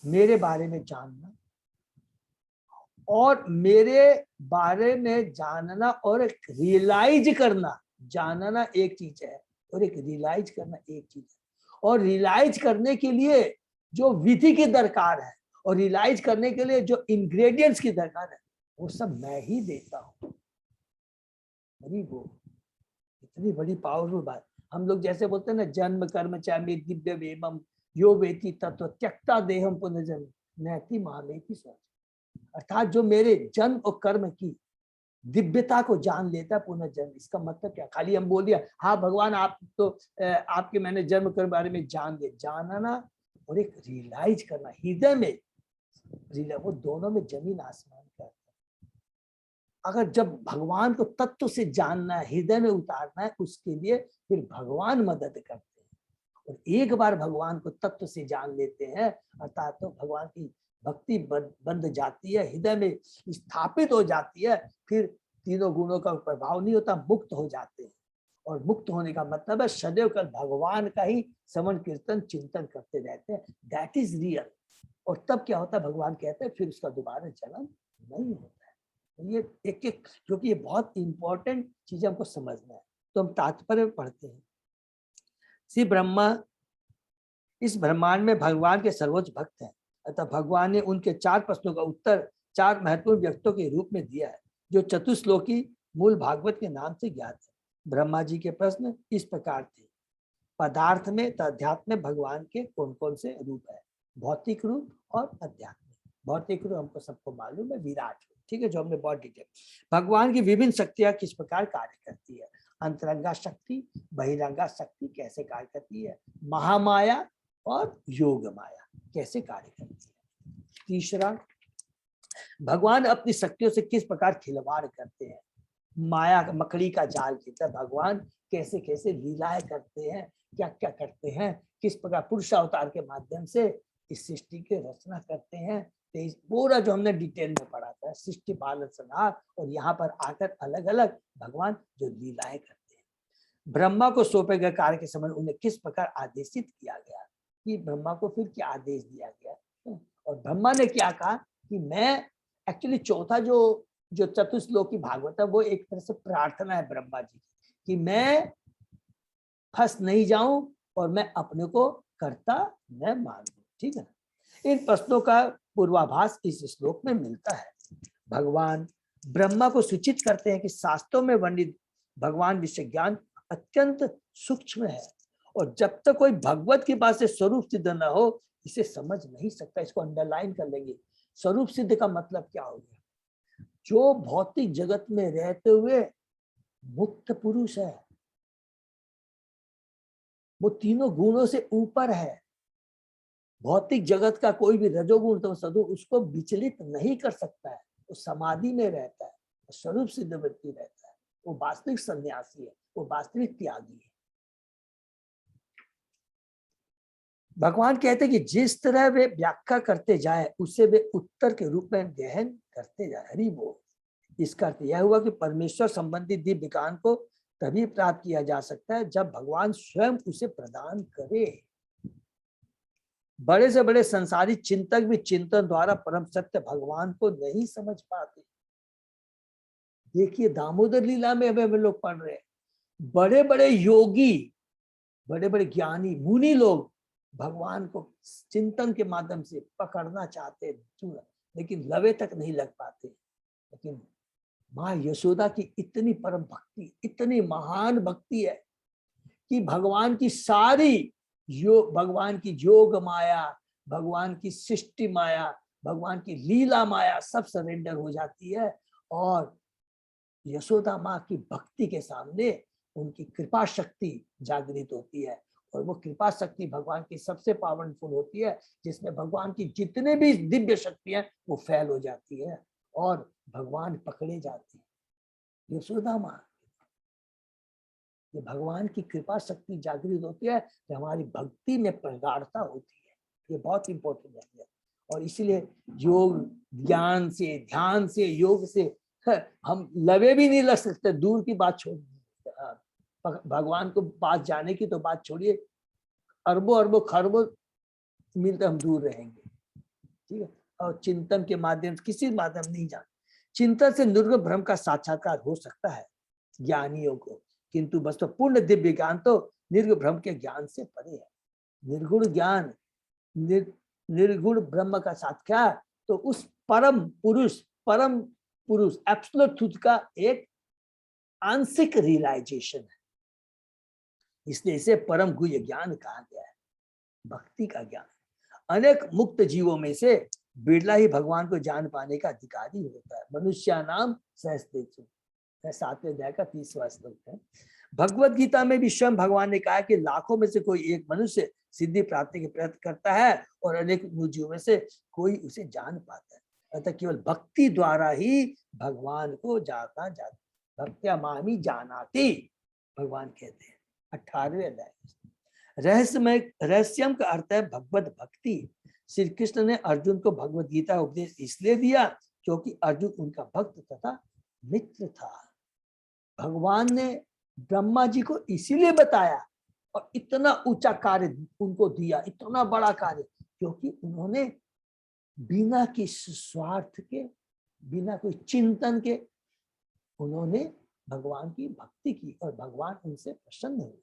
मेरे बारे में जानना, और मेरे बारे में जानना और एक रियलाइज करना। जानना एक चीज है और एक रियलाइज करना एक चीज है। और रियलाइज करने के लिए जो विधि की दरकार है और रियलाइज करने के लिए जो इंग्रेडिएंट्स की दरकार है वो सब मैं ही देता हूँ। वो इतनी बड़ी पावरफुल बात। हम लोग जैसे बोलते हैं ना, जन्म कर्म चामे दिव्य वेमम यो वेति तत्व त्यक्ता देहम पुनर्जन्म नैति मामेति सोच। अर्थात जो मेरे जन्म और कर्म की दिव्यता को जान लेता है पुनर्जन्म। इसका मतलब क्या? खाली हम बोल दिया हाँ भगवान आप तो आपके मैंने जन्म कर्म बारे में जान लिया, जानना और एक रियलाइज करना हृदय में, वो दोनों में जमीन आसमान का। अगर जब भगवान को तत्व से जानना है, हृदय में उतारना है, उसके लिए फिर भगवान मदद करते हैं। और एक बार भगवान को तत्व से जान लेते हैं अर्थात तो भगवान की भक्ति बंध जाती है, हृदय में स्थापित हो जाती है, फिर तीनों गुणों का प्रभाव नहीं होता, मुक्त हो जाते हैं। और मुक्त होने का मतलब है सदैव कल भगवान का ही श्रवण कीर्तन चिंतन करते रहते हैं। That is real. और तब क्या होता है, भगवान कहते हैं फिर उसका दोबारा जन्म नहीं होता है। ये एक एक, क्योंकि ये बहुत इंपॉर्टेंट चीज हमको समझना है। तो हम तात्पर्य पढ़ते हैं। श्री ब्रह्मा इस ब्रह्मांड में भगवान के सर्वोच्च भक्त हैं, अतः भगवान ने उनके 4 प्रश्नों का उत्तर 4 महत्वपूर्ण व्यक्तियों के रूप में दिया है, जो चतुश्लोकी मूल भागवत के नाम से ज्ञात है। ब्रह्मा जी के प्रश्न इस प्रकार थे, पदार्थ में तथा अध्यात्म में भगवान के कौन कौन से रूप है? भौतिक रूप और अध्यात्म। भौतिक रूप हमको सबको मालूम है, विराट रूप, ठीक है, जो हमने बहुत डिटेल। भगवान की विभिन्न शक्तियां किस प्रकार कार्य करती है? अंतरंगा शक्ति, बहिरंगा शक्ति कैसे कार्य करती है? महामाया और योग माया कैसे कार्य करती है? तीसरा, भगवान अपनी शक्तियों से किस प्रकार खिलवाड़ करते हैं? माया मकड़ी का जाल कहता, भगवान कैसे कैसे लीलाएं करते हैं, क्या क्या करते हैं, किस प्रकार पुरुष अवतार के माध्यम से इस सृष्टि की रचना करते हैं। तो पूरा जो हमने डिटेल में पढ़ा था, सृष्टि पालन संहार, और यहाँ पर आकर अलग अलग भगवान जो लीलाएं करते हैं। ब्रह्मा को सौंपे गए कार्य के समय उन्हें किस प्रकार आदेशित किया गया, कि ब्रह्मा को फिर क्या आदेश दिया गया? और ब्रह्मा ने क्या कहा कि मैं एक्चुअली चौथा जो चतुश्लोकी भागवत है वो एक तरह से प्रार्थना है ब्रह्मा जी कि मैं फंस नहीं जाऊं और मैं अपने को कर्ता न मानूं। ठीक है, इन प्रश्नों का पूर्वाभास इस श्लोक में मिलता है। भगवान ब्रह्मा को सूचित करते हैं कि शास्त्रों में वर्णित भगवान विषय ज्ञान अत्यंत सूक्ष्म है और जब तक कोई भगवत की बात से स्वरूप सिद्ध न हो इसे समझ नहीं सकता। इसको अंडरलाइन कर लेंगे। स्वरूप सिद्ध का मतलब क्या हो गया? जो भौतिक जगत में रहते हुए मुक्त पुरुष है, वो तीनों गुणों से ऊपर है। भौतिक जगत का कोई भी रजोगुण तो सदो उसको विचलित नहीं कर सकता है। वो समाधि में रहता है, स्वरूप सिद्ध व्यक्ति रहता है, वो वास्तविक सन्यासी है, वो वास्तविक त्यागी है। भगवान कहते हैं कि जिस तरह वे व्याख्या करते जाए उसे वे उत्तर के रूप में गहन करते जाए। हरि बोल। इसका अर्थ यह हुआ कि परमेश्वर संबंधी दिव्य ज्ञान को तभी प्राप्त किया जा सकता है जब भगवान स्वयं उसे प्रदान करे। बड़े से बड़े संसारिक चिंतक भी चिंतन द्वारा परम सत्य भगवान को नहीं समझ पाते। देखिए दामोदर लीला में हम लोग पढ़ रहे हैं, बड़े बड़े योगी, बड़े बड़े ज्ञानी मुनि लोग भगवान को चिंतन के माध्यम से पकड़ना चाहते हैं, लेकिन लवे तक नहीं लग पाते। लेकिन माँ यशोदा की इतनी परम भक्ति, इतनी महान भक्ति है कि भगवान की सारी भगवान की योग माया, भगवान की सृष्टि माया, भगवान की लीला माया सब सरेंडर हो जाती है। और यशोदा माँ की भक्ति के सामने उनकी कृपा शक्ति जागृत होती है। और वो कृपा शक्ति भगवान की सबसे पावरफुल होती है, जिसमें भगवान की जितने भी दिव्य शक्ति है वो फैल हो जाती है और भगवान पकड़े जाते हैं। यशोदा माँ, ये भगवान की कृपा शक्ति जागृत होती है तो हमारी भक्ति में प्रगाढ़ता होती है। ये बहुत इंपॉर्टेंट है। और इसलिए योग ज्ञान से, ध्यान से, योग से हम लवे भी नहीं लग सकते, दूर की बात छोड़, भगवान को पास जाने की तो बात छोड़िए, अरबों अरबों खरबों मील तक हम दूर रहेंगे। ठीक है। और चिंतन के माध्यम से, किसी माध्यम नहीं जान, चिंतन से निर्गुण ब्रह्म का साक्षात्कार हो सकता है ज्ञानियों को, किंतु बस तो पूर्ण दिव्य ज्ञान तो निर्गुण ब्रह्म के ज्ञान से परे है। निर्गुण ज्ञान, निर्गुण ब्रह्म का साक्षात्कार तो उस परम पुरुष एब्सोल्यूट ट्रुथ का एक आंशिक रियलाइजेशन है। इसलिए इसे परम गुह्य ज्ञान कहा गया है, भक्ति का ज्ञान। अनेक मुक्त जीवों में से बिरला ही भगवान को जान पाने का अधिकारी होता है। मनुष्य नाम सहस्तेषु, 7वें अध्याय का 30वां श्लोक है। भगवत गीता में भी स्वयं भगवान ने कहा कि लाखों में से कोई एक मनुष्य सिद्धि प्राप्ति के प्रयत्न करता है और अनेक जीवों में से कोई उसे जान पाता है। अतः केवल भक्ति द्वारा ही भगवान को जाता जाता। भक्त्या मामी जानाति, भगवान कहते हैं 18वें अध्याय। रहस्यम का अर्थ है भगवत भक्ति। श्री कृष्ण ने अर्जुन को भगवत गीता उपदेश इसलिए दिया क्योंकि अर्जुन उनका भक्त तथा मित्र था। भगवान ने ब्रह्मा जी को इसीलिए बताया और इतना ऊंचा कार्य उनको दिया, इतना बड़ा कार्य, क्योंकि उन्होंने बिना किसी स्वार्थ के, बिना कोई चिंतन के उन्होंने भगवान की भक्ति की और भगवान उनसे प्रसन्न हुए।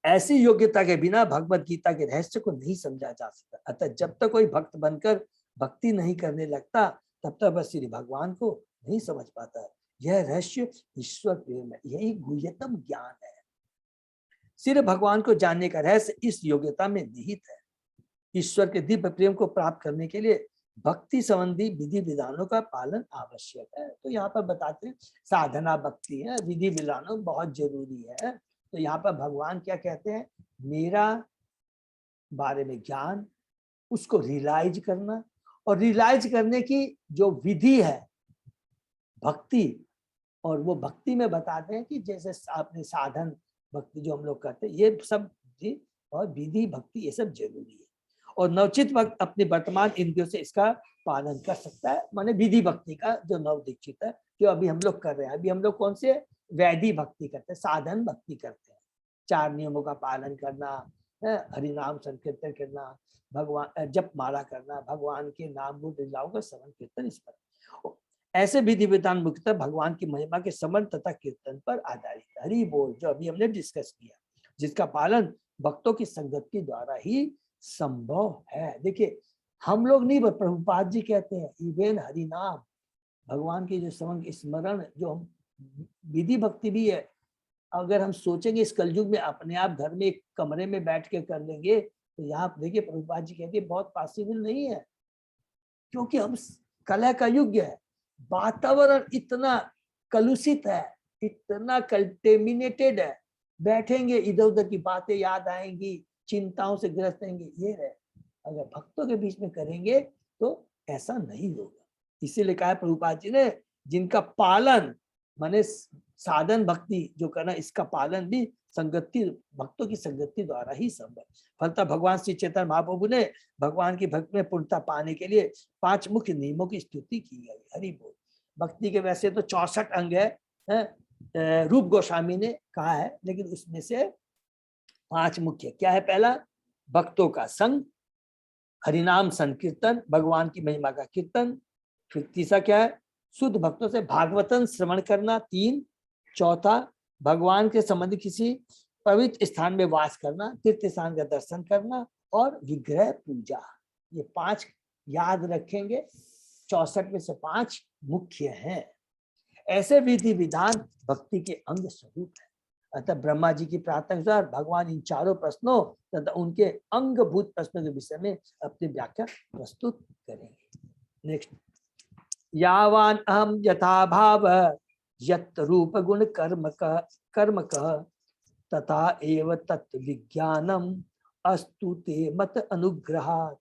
ऐसी योग्यता के बिना भगवत गीता के रहस्य को नहीं समझा जा सकता। अतः जब तक कोई भक्त बनकर भक्ति नहीं करने लगता तब तक वह श्री भगवान को नहीं समझ पाता। यह रहस्य ईश्वर प्रेम है, यही गुह्यतम ज्ञान है। श्री भगवान को जानने का रहस्य इस योग्यता में निहित है। ईश्वर के दिव्य प्रेम को प्राप्त करने के लिए भक्ति संबंधी विधि विधानों का पालन आवश्यक है। तो यहाँ पर बताते हैं साधना भक्ति है, विधि विधानों बहुत जरूरी है। तो यहाँ पर भगवान क्या कहते हैं, मेरा बारे में ज्ञान, उसको रियलाइज करना, और रियलाइज करने की जो विधि है भक्ति, और वो भक्ति में बताते हैं कि जैसे आपने साधन भक्ति जो हम लोग करते हैं ये सब जी, और विधि भक्ति ये सब जरूरी है। और नवचित भक्त अपने वर्तमान इंद्रियों से इसका पालन कर सकता है, माने विधि भक्ति का जो नव दीक्षित है, जो अभी हम लोग कर रहे हैं। अभी हम लोग कौन से वैधि भक्ति करते हैं, साधन भक्ति करते हैं, 4 नियमों का पालन करना, हरिनाम संकीर्तन करना, भगवान जप माला करना, भगवान के नाम गुण लीलाओं का श्रवण कीर्तन, इस पर ऐसे विधि विधान मुख्यतः भगवान की महिमा के स्मरण तथा कीर्तन पर आधारित। हरि बोल, जो अभी हमने डिस्कस किया, जिसका पालन भक्तों की संगत के द्वारा ही संभव है। देखिए हम लोग नहीं, प्रभुपाद जी कहते हैं इवेन हरि नाम, भगवान के जो स्मरण जो हम विधि भक्ति भी है, अगर हम सोचेंगे इस कलयुग में अपने आप घर में एक कमरे में बैठ के कर लेंगे तो यहाँ देखिए प्रभुपाद जी कहते हैं बहुत पॉसिबल नहीं है, क्योंकि हम कलह का युग है, वातावरण इतना कलुषित है, इतना कंटेमिनेटेड है, बैठेंगे इधर उधर की बातें याद आएंगी, चिंताओं से ग्रस्त रहेंगे, ये रहे। अगर भक्तों के बीच में करेंगे तो ऐसा नहीं होगा। इसीलिए कहा प्रभुपाद जी ने, जिनका पालन माने साधन भक्ति जो करना, इसका पालन भी संगति, भक्तों की संगति द्वारा ही संभव। फलतः भगवान श्री चैतन्य महाप्रभु ने भगवान की भक्ति में पूर्णता पाने के लिए 5 मुख्य नियमों की स्तुति की गई। हरि बोल। भक्ति के वैसे तो 64 अंग है, रूप गोस्वामी ने कहा है, लेकिन उसमें से 5 मुख्य क्या है। पहला, भक्तों का संग, हरिनाम संकीर्तन, भगवान की महिमा का कीर्तन। फिर तीसरा क्या है, शुद्ध भक्तों से भागवतन श्रवण करना। 3, चौथा, भगवान के संबंधी किसी पवित्र स्थान में वास करना, तीर्थ स्थान का दर्शन करना, और विग्रह पूजा। ये 5 याद रखेंगे 64 में से 5 मुख्य हैं। ऐसे विधि विधान भक्ति के अंग स्वरूप है। अतः ब्रह्मा जी की प्रार्थना के अनुसार भगवान इन चारों प्रश्नों तथा उनके अंगभूत प्रश्नों के विषय में अपनी व्याख्या प्रस्तुत करेंगे। नेक्स्ट, यावान अहम यथा भाव यत् रूप गुण कर्म तथा एव तत् विज्ञानम अस्तु ते मत अनुग्रहात्।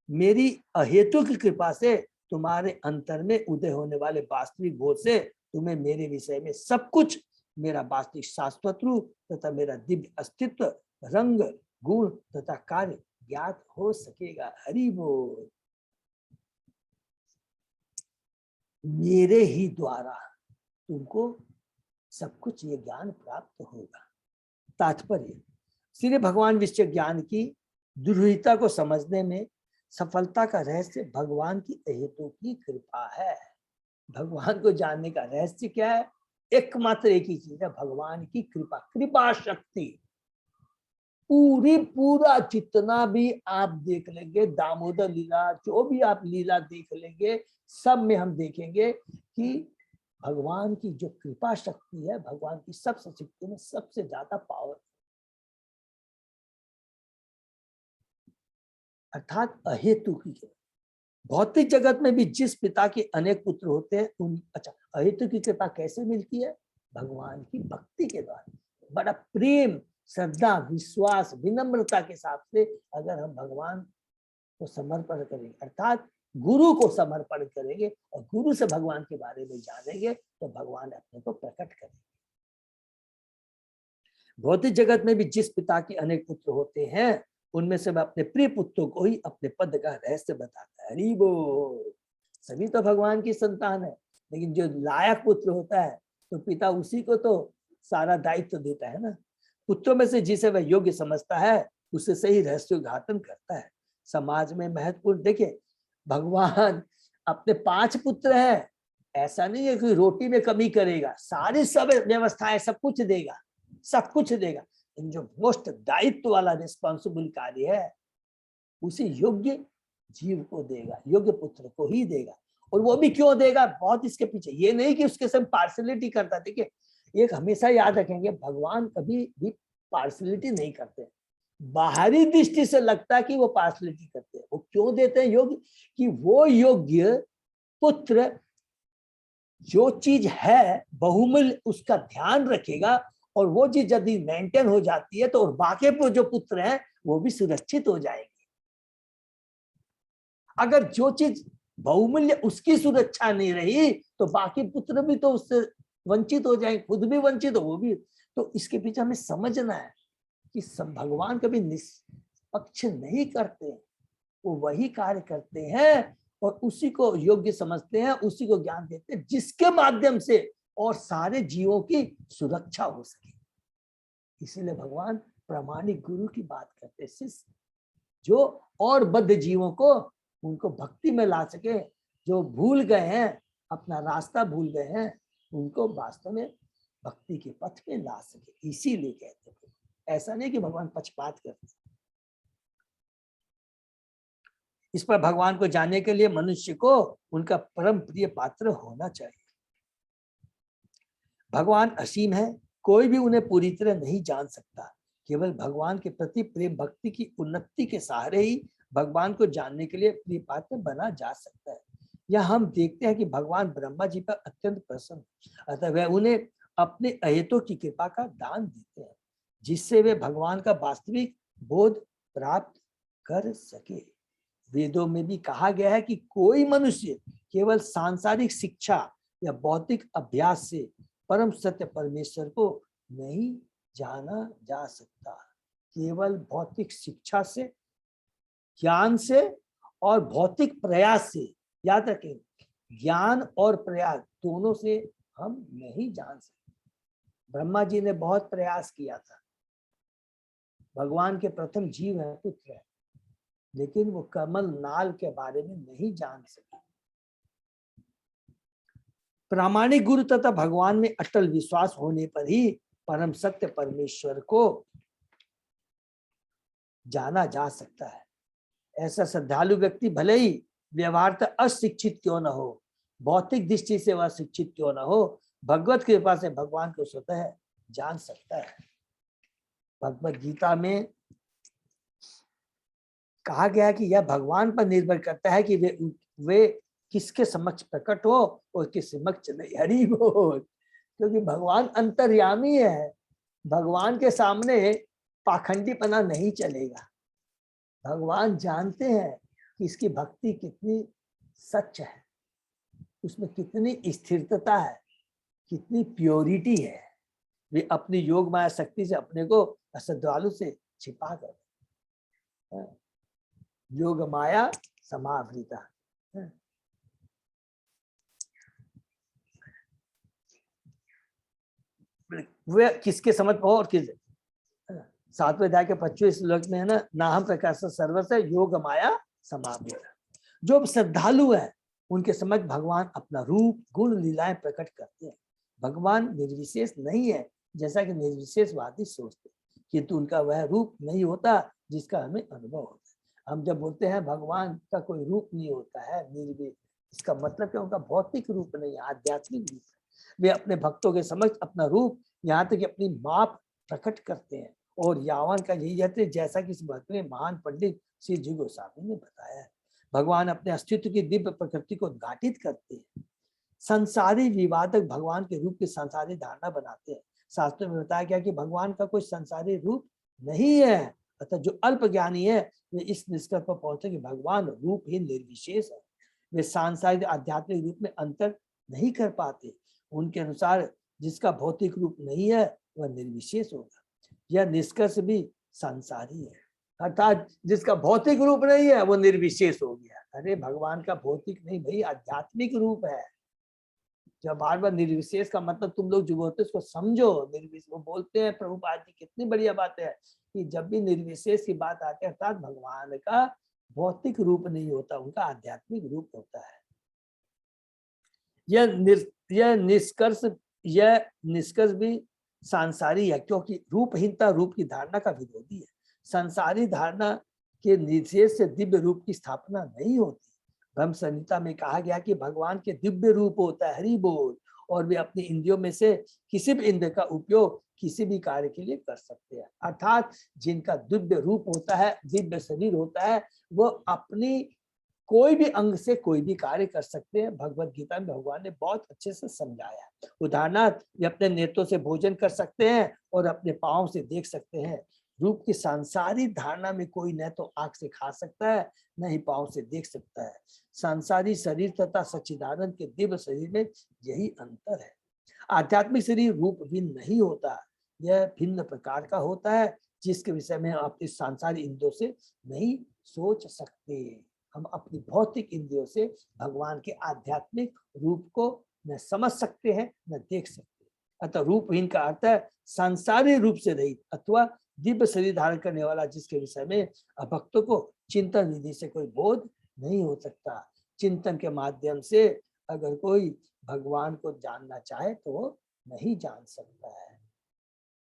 मेरी अहेतु की कृपा से तुम्हारे अंतर में उदय होने वाले वास्तविक बोध से तुम्हें मेरे विषय में सब कुछ, मेरा वास्तविक शाश्वत रूप तथा मेरा दिव्य अस्तित्व, रंग, गुण तथा कार्य ज्ञात हो सकेगा। हरि बोल। मेरे ही द्वारा तुमको सब कुछ ये ज्ञान प्राप्त होगा। तात्पर्य, श्री भगवान विषय ज्ञान की दुर्हिता को समझने में सफलता का रहस्य भगवान की अहेतु की कृपा है। भगवान को जानने का रहस्य क्या है? एकमात्र एक ही चीज है, भगवान की कृपा, कृपा शक्ति। पूरा जितना भी आप देख लेंगे, दामोदर लीला, जो भी आप लीला देख लेंगे, सब में हम देखेंगे कि भगवान की जो कृपा शक्ति है, भगवान की सबसे शक्ति में सबसे ज्यादा पावर, अर्थात अहेतु की। भौतिक जगत में भी जिस पिता के अनेक पुत्र होते हैं, अहेतु की कृपा कैसे मिलती है? भगवान की भक्ति के द्वारा। बड़ा प्रेम, श्रद्धा, विश्वास, विनम्रता के साथ से अगर हम भगवान को समर्पण करेंगे, अर्थात गुरु को समर्पण करेंगे और गुरु से भगवान के बारे में जानेंगे, तो भगवान अपने को प्रकट करेंगे। भौतिक जगत में भी जिस पिता के अनेक पुत्र होते हैं, उनमें से वह अपने प्रिय पुत्रों को ही अपने पद का रहस्य बताता है। हरि बोल। सभी तो भगवान की संतान है, लेकिन जो लायक पुत्र होता है तो पिता उसी को तो सारा दायित्व देता है ना। पुत्रों में से जिसे वह योग्य समझता है, उसे सही रहस्य उद्घाटन करता है। समाज में महत्वपूर्ण, देखिए भगवान अपने 5 पुत्र हैं, ऐसा नहीं है कि रोटी में कमी करेगा, सारी सब व्यवस्थाएं सब कुछ देगा, सब कुछ देगा। इन जो मोस्ट दायित्व वाला रिस्पॉन्सिबल कार्य है, उसे योग्य जीव को देगा, योग्य पुत्र को ही देगा। और वो भी क्यों देगा? बहुत इसके पीछे, ये नहीं कि उसके साथ पार्शलिटी करता। देखिए एक हमेशा याद रखेंगे, भगवान कभी भी पार्शलिटी नहीं करते। बाहरी दृष्टि से लगता है कि वो पार्शलिटी करते हैं। वो क्यों देते हैं योग्य? कि वो योग्य पुत्र जो चीज है बहुमूल्य, उसका ध्यान रखेगा, और वो चीज यदि मेंटेन हो जाती है तो और बाकी जो पुत्र हैं वो भी सुरक्षित हो जाएंगे। अगर जो चीज बहुमूल्य उसकी सुरक्षा नहीं रही तो बाकी पुत्र भी तो उससे वंचित हो जाएंगे, खुद भी वंचित हो, वो भी। तो इसके पीछे हमें समझना है कि सब भगवान कभी निष्पक्ष नहीं करते, वो वही कार्य करते हैं और उसी को योग्य समझते हैं, उसी को ज्ञान देते हैं, जिसके माध्यम से और सारे जीवों की सुरक्षा हो सके। इसीलिए भगवान प्रामाणिक गुरु की बात करते हैं, जो और बद्ध जीवों को उनको भक्ति में ला सके, जो भूल गए हैं, अपना रास्ता भूल गए हैं, उनको वास्तव में भक्ति के पथ पे ला सके। इसीलिए कहते हैं, ऐसा नहीं कि भगवान पक्षपात करते। इस पर भगवान को जानने के लिए मनुष्य को उनका परम प्रिय पात्र होना चाहिए। भगवान असीम है, कोई भी उन्हें पूरी तरह नहीं जान सकता। केवल भगवान के प्रति प्रेम भक्ति की उन्नति के सहारे ही भगवान को जानने के लिए प्रिय पात्र बना जा सकता है। यह हम देखते हैं कि भगवान ब्रह्मा जी पर अत्यंत प्रसन्न, अतः वह उन्हें अपने अहेतु की कृपा का दान देते हैं, जिससे वे भगवान का वास्तविक बोध प्राप्त कर सके। वेदों में भी कहा गया है कि कोई मनुष्य केवल सांसारिक शिक्षा या भौतिक अभ्यास से परम सत्य परमेश्वर को नहीं जाना जा सकता। केवल भौतिक शिक्षा से, ज्ञान से और भौतिक प्रयास से, याद रखें ज्ञान और प्रयास दोनों से हम नहीं जान सकते। ब्रह्मा जी ने बहुत प्रयास किया था, भगवान के प्रथम जीव है, पुत्र है, लेकिन वो कमल नाल के बारे में नहीं जान सके। प्रामाणिक गुरु तथा भगवान में अटल विश्वास होने पर ही परम सत्य परमेश्वर को जाना जा सकता है। ऐसा श्रद्धालु व्यक्ति भले ही व्यवहारतः अशिक्षित क्यों न हो, भौतिक दृष्टि से वह शिक्षित क्यों न हो, भगवत कृपा से भगवान को स्वतः जान सकता है। भगवत गीता में कहा गया है कि यह भगवान पर निर्भर करता है कि वे किसके समक्ष प्रकट हो और किस समक्ष नहीं। हरि बोल। क्योंकि भगवान अंतर्यामी है, भगवान के सामने पाखंडीपना नहीं चलेगा। भगवान जानते हैं कि इसकी भक्ति कितनी सच है, उसमें कितनी स्थिरता है, कितनी प्योरिटी है। वे अपनी योग माया शक्ति से अपने को श्रद्धालु से छिपा कर, योग माया समावृता। वे किसके समझ हो और किस 7वें अध्याय के 25 श्लोक में है ना हम प्रकाश सर्वस्व योग माया समावृता। जो श्रद्धालु है उनके समझ भगवान अपना रूप गुण लीलाएं प्रकट करते हैं। भगवान निर्विशेष नहीं है जैसा कि निर्विशेषवादी सोचते, किंतु उनका वह रूप नहीं होता जिसका हमें अनुभव होता है। हम जब बोलते हैं भगवान का कोई रूप नहीं होता है निर्विशेष, इसका मतलब क्या, उनका भौतिक रूप नहीं, आध्यात्मिक रूप है। वे अपने भक्तों के समक्ष अपना रूप यहाँ तक अपनी माप प्रकट करते हैं। और यावन का यही है जैसा कि इस भक्त में महान पंडित श्री जी गोस्वामी ने बताया है। भगवान अपने अस्तित्व की दिव्य प्रकृति को उद्घाटित करते हैं। संसारी विवादक भगवान के रूप की संसारी धारणा बनाते हैं। शास्त्रों में बताया गया कि भगवान का कोई संसारी रूप नहीं है। अतः जो अल्प ज्ञानी है वे इस निष्कर्ष पर पहुंचे कि भगवान रूप ही निर्विशेष है। वे सांसारिक आध्यात्मिक रूप में अंतर नहीं कर पाते। उनके अनुसार जिसका भौतिक रूप नहीं है वह निर्विशेष होगा। यह निष्कर्ष भी सांसारी है, अर्थात जिसका भौतिक रूप नहीं है वो निर्विशेष हो गया। अरे भगवान का भौतिक नहीं भाई, आध्यात्मिक रूप है। जब बार बार निर्विशेष का मतलब तुम लोग जो बोलते उसको समझो। निर्विशेष वो बोलते हैं प्रभुपाद जी, कितनी बढ़िया बात है कि जब भी निर्विशेष की बात आती है अर्थात भगवान का भौतिक रूप नहीं होता, उनका आध्यात्मिक रूप होता है। यह निष्कर्ष भी सांसारी है, क्योंकि रूपहीनता रूप की धारणा का विरोधी है। संसारी धारणा के निर्देश से दिव्य रूप की स्थापना नहीं होती। ब्रह्म संहिता में कहा गया कि भगवान के दिव्य रूप होता है, हरि बोल, और वे अपनी इंद्रियों में से किसी भी इंद्र का उपयोग किसी भी कार्य के लिए कर सकते हैं। अर्थात जिनका दिव्य रूप होता है, दिव्य शरीर होता है, वो अपनी कोई भी अंग से कोई भी कार्य कर सकते हैं। भगवत गीता में भगवान ने बहुत अच्छे से समझाया। उदाहरणार्थ वे अपने नेत्रों से भोजन कर सकते हैं और अपने पांव से देख सकते हैं। रूप की सांसारी धारणा में कोई न तो आंख से खा सकता है न ही पांव से देख सकता है। सांसारी शरीर तथा सच्चिदानंद के दिव्य शरीर में यही अंतर है। आध्यात्मिक शरीर रूप भिन्न नहीं होता, यह भिन्न प्रकार का होता है जिसके विषय में आप इस सांसारिक इंद्रियों से नहीं सोच सकते। हम अपनी भौतिक इंद्रियों से भगवान के आध्यात्मिक रूप को न समझ सकते हैं न देख सकते। अतः रूपहीन का अर्थ है सांसारिक रूप से रहित अथवा दिव्य शरीर धारण करने वाला, जिसके विषय में भक्तों को चिंतन विधि से कोई बोध नहीं हो सकता। चिंतन के माध्यम से अगर कोई भगवान को जानना चाहे तो वो नहीं जान सकता है।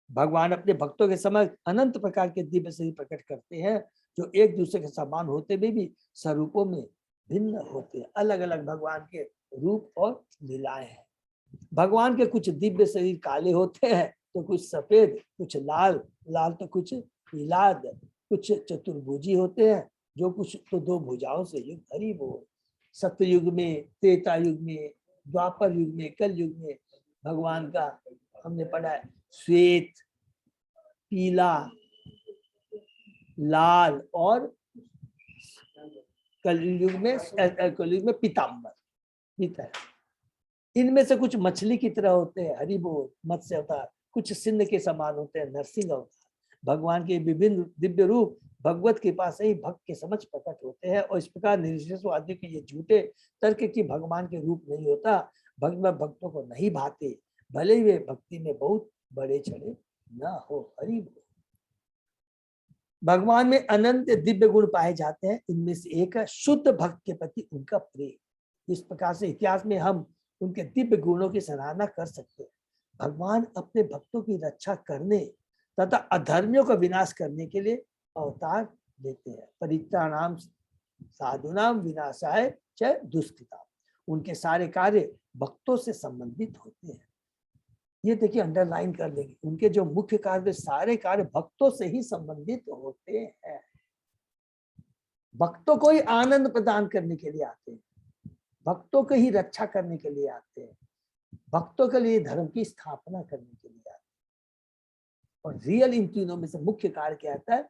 भगवान अपने भक्तों के समक्ष अनंत प्रकार के दिव्य शरीर प्रकट करते हैं जो एक दूसरे के समान होते हुए भी स्वरूपों में भिन्न होते हैं। अलग अलग भगवान के रूप और लीलाएं हैं। भगवान के कुछ दिव्य शरीर काले होते हैं तो कुछ सफेद, कुछ लाल, तो कुछ पीलाद, कुछ चतुर्भुजी होते हैं, जो कुछ तो 2 भुजाओं से युक्त। हरि बोल। सत्ययुग में, त्रेता युग में, द्वापर युग में, कल युग में भगवान का हमने पढ़ा है श्वेत, पीला, लाल और कलयुग में पीतांबर। इनमें से कुछ मछली की तरह होते हैं, हरि बोल, मत्स्य अवतार, कुछ सिंह के समान होते हैं, नरसिंह अवतार। भगवान के विभिन्न दिव्य रूप भगवत कृपा से ही भक्त के समक्ष प्रकट होते हैं। और इस प्रकार निर्विशेषवादियों के ये झूठे तर्क कि भगवान के रूप नहीं होता भक्तों को नहीं भाते, भले ही वे भक्ति में बहुत बड़े चढ़े न हो। हरि बोल। भगवान में अनंत दिव्य गुण पाए जाते हैं। इनमें से एक है शुद्ध भक्त के प्रति उनका प्रेम। इस प्रकार से इतिहास में हम उनके दिव्य गुणों की सराहना कर सकते हैं। भगवान अपने भक्तों की रक्षा करने तथा अधर्मियों का विनाश करने के लिए अवतार लेते हैं। परित्राणाम साधुनाम विनाशाय च दुष्कृता। उनके सारे कार्य भक्तों से संबंधित होते हैं। ये देखिए अंडरलाइन कर लेंगे, उनके जो मुख्य कार्य सारे कार्य भक्तों से ही संबंधित होते हैं। भक्तों को ही आनंद प्रदान करने के लिए आते हैं, भक्तों को ही रक्षा करने के लिए आते हैं, भक्तों के लिए धर्म की स्थापना करने के लिए आते हैं। और रियल इन तीनों में से मुख्य कार्य क्या आता है?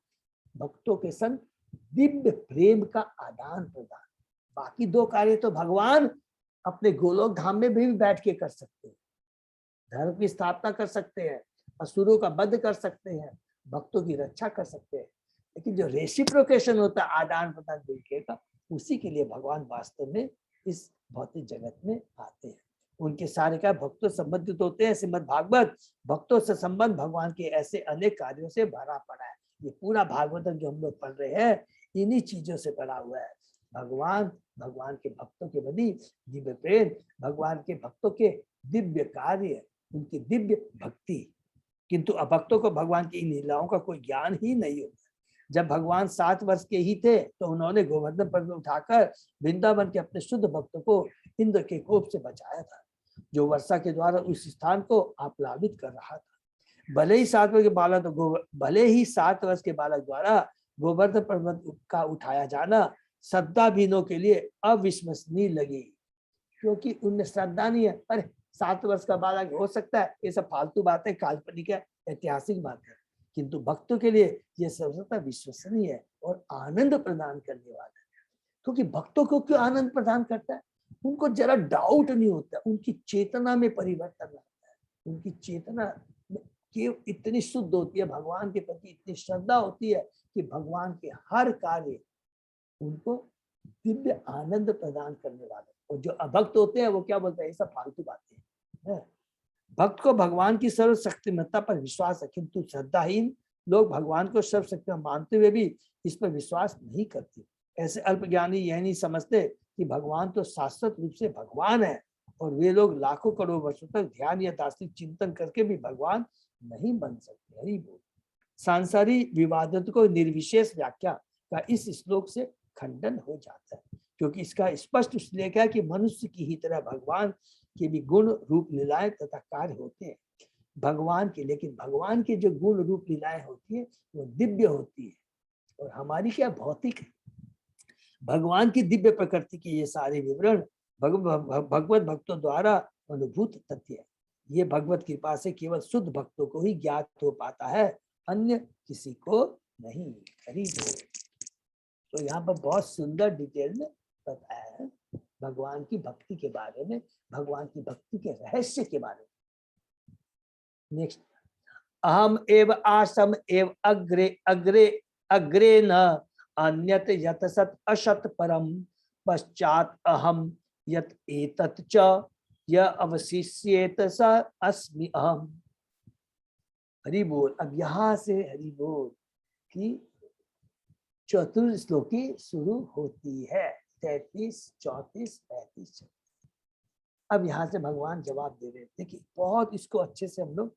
भक्तों के संग दिव्य प्रेम का आदान प्रदान। बाकी दो कार्य तो भगवान अपने गोलोक धाम में भी बैठ के कर सकते हैं, धर्म की स्थापना कर सकते हैं, असुरों का वध कर सकते हैं, भक्तों की रक्षा कर सकते हैं। लेकिन जो रेसिप्रोकेशन होता है, आदान प्रदान मिलके का, उसी के लिए भगवान वास्तव में इस भौतिक जगत में आते हैं। उनके सारे कार्य भक्तों से संबंधित होते हैं। श्रीमद् भागवत भक्तों से संबंध भगवान के ऐसे अनेक कार्यों से भरा पड़ा है। ये पूरा भागवत जो हम लोग पढ़ रहे हैं इन्हीं चीजों से भरा हुआ है। भगवान, भगवान के भक्तों के प्रति दिव्य प्रेम, भगवान के भक्तों के दिव्य कार्य, उनकी दिव्य भक्ति। किंतु अभक्तों को भगवान की इन लीलाओं का कोई ज्ञान ही नहीं होता। जब भगवान 7 वर्ष के ही थे तो उन्होंने गोवर्धन पर्वत उठाकर वृंदावन के अपने शुद्ध भक्तों को इंद्र के कोप से बचाया था, जो वर्षा के द्वारा उस स्थान को आप्लावित कर रहा था। भले ही 7 वर्ष के बालक द्वारा गोवर्धन पर्वत का उठाया जाना श्रद्धाहीनों के लिए अविश्वसनीय लगी, क्योंकि उनमें श्रद्धा नहीं है। अरे 7 वर्ष का बालक हो सकता है, ये सब फालतू बातें, काल्पनिक है, ऐतिहासिक बात है। किंतु भक्तों के लिए यह सर्वथा विश्वसनीय है और आनंद प्रदान करने वाला है। क्योंकि भक्तों को क्यों आनंद प्रदान करता है? उनको जरा डाउट नहीं होता, उनकी चेतना में परिवर्तन आता है, उनकी चेतना कि इतनी शुद्ध होती है, भगवान के प्रति इतनी श्रद्धा होती है कि भगवान के हर कार्य उनको दिव्य आनंद प्रदान करने वाले। और जो अभक्त होते हैं वो क्या बोलते हैं? ये सब फालतू बातें हैं। भक्त को भगवान की सर्वशक्तिमत्ता पर विश्वास है, किंतु श्रद्धाहीन लोग भगवान को सर्वशक्तिमान मानते हुए भी इस पर विश्वास नहीं करते। ऐसे अल्पज्ञानी यह नहीं समझते कि भगवान तो शाश्वत रूप से भगवान है, और वे लोग लाखों करोड़ वर्षों तक ध्यान या दार्शनिक चिंतन करके भी भगवान नहीं बन सकते। हरि बोल। सांसारिक विवादों को निर्विशेष व्याख्या का इस श्लोक से खंडन हो जाता है, क्योंकि इसका स्पष्ट उल्लेख है कि मनुष्य की ही तरह भगवान के भी गुण रूप लीलाएं तथा कार्य होते हैं भगवान के। लेकिन भगवान के जो गुण रूप लीलाएं होती है वो दिव्य होती है, और हमारी क्या भौतिक है। भगवान की दिव्य प्रकृति के ये सारे विवरण भगवत भक्तों द्वारा अनुभूत तथ्य है। ये भगवत कृपा से केवल शुद्ध भक्तों को ही ज्ञात हो पाता है, अन्य किसी को नहीं। हरि बोल। तो यहाँ पर बहुत सुंदर डिटेल में बताया है भगवान की भक्ति के बारे में, भगवान की भक्ति के रहस्य के बारे में। नेक्स्ट, अहम एव आसम एव अग्रे अग्रे अग्रे न अन्यत यत सत असत परम पश्चात अहम यत एतत् च य अवशिष्येत स अस्मि अहम। हरि बोल। अब यहाँ से हरि बोल की चतुर्थ श्लोकी शुरू होती है, 33, 34, 35। अब यहाँ से भगवान जवाब दे रहे थे कि बहुत इसको अच्छे से हम लोग,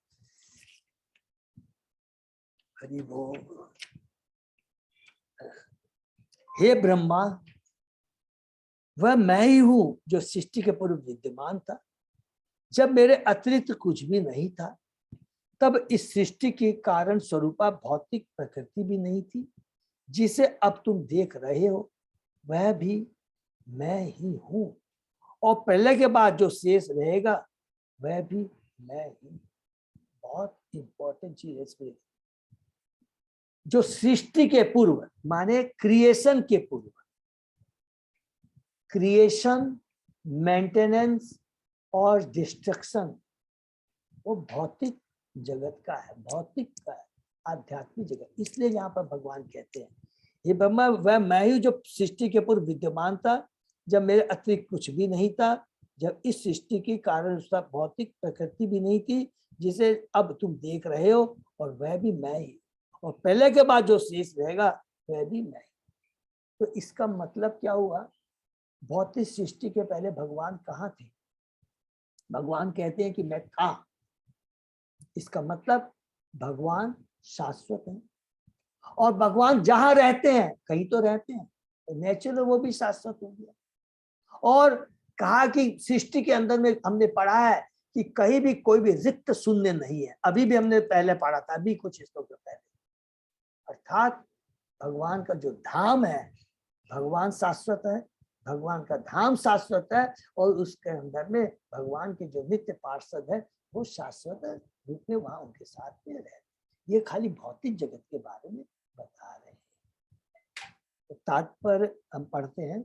हरि बोल। हे ब्रह्मा, वह मैं ही हूं जो सृष्टि के पूर्व विद्यमान था। जब मेरे अतिरिक्त कुछ भी नहीं था, तब इस सृष्टि के कारण स्वरूपा भौतिक प्रकृति भी नहीं थी, जिसे अब तुम देख रहे हो वह भी मैं ही हूं, और प्रलय के बाद जो शेष रहेगा वह भी मैं ही। बहुत इंपॉर्टेंट चीज है। जो सृष्टि के पूर्व माने क्रिएशन के पूर्व, क्रिएशन, मेंटेनेंस और डिस्ट्रक्शन वो भौतिक जगत का है, भौतिक का है, आध्यात्मिक जगत। इसलिए यहाँ पर भगवान कहते हैं ये ब्रह्मा वह मैं ही जो सृष्टि के पूर्व विद्यमान था, जब मेरे अतिरिक्त कुछ भी नहीं था, जब इस सृष्टि के कारण उसका भौतिक प्रकृति भी नहीं थी, जिसे अब तुम देख रहे हो, और वह भी मैं ही, और पहले के बाद जो शेष रहेगा वह भी मैं ही। तो इसका मतलब क्या हुआ? भौतिक सृष्टि के पहले भगवान कहाँ थे? भगवान कहते हैं कि मैं था। इसका मतलब भगवान शाश्वत है, और भगवान जहां रहते हैं कहीं तो रहते हैं। तो नेचुरल वो भी शाश्वत हो गया। और कहा कि सृष्टि के अंदर में हमने पढ़ा है कि कहीं भी कोई भी रिक्त शून्य नहीं है। अभी भी हमने पहले पढ़ा था, अभी कुछ श्लोक पहले। अर्थात भगवान का जो धाम है, भगवान शाश्वत है, भगवान का धाम शाश्वत है, और उसके अंदर में भगवान के जो नित्य पार्षद है वो शाश्वत रूप में वहां उनके साथ में रहे। ये खाली भौतिक जगत के बारे में बता रहे हैं। तो तात्पर्य हम पढ़ते हैं,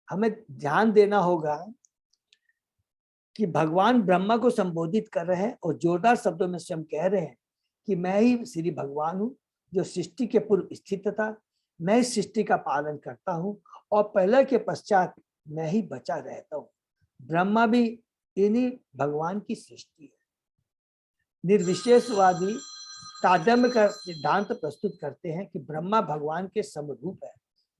हमें ध्यान देना होगा कि भगवान ब्रह्मा को संबोधित कर रहे हैं और जोरदार शब्दों में स्वयं कह रहे हैं कि मैं ही श्री भगवान हूँ जो सृष्टि के पूर्व स्थित था। मैं इस सृष्टि का पालन करता हूँ और पहले के पश्चात मैं ही बचा रहता हूँ। ब्रह्मा भी इन्हीं भगवान की सृष्टि है। निर्विशेषवादी तादम्य का सिद्धांत प्रस्तुत करते हैं कि ब्रह्मा भगवान के समरूप है,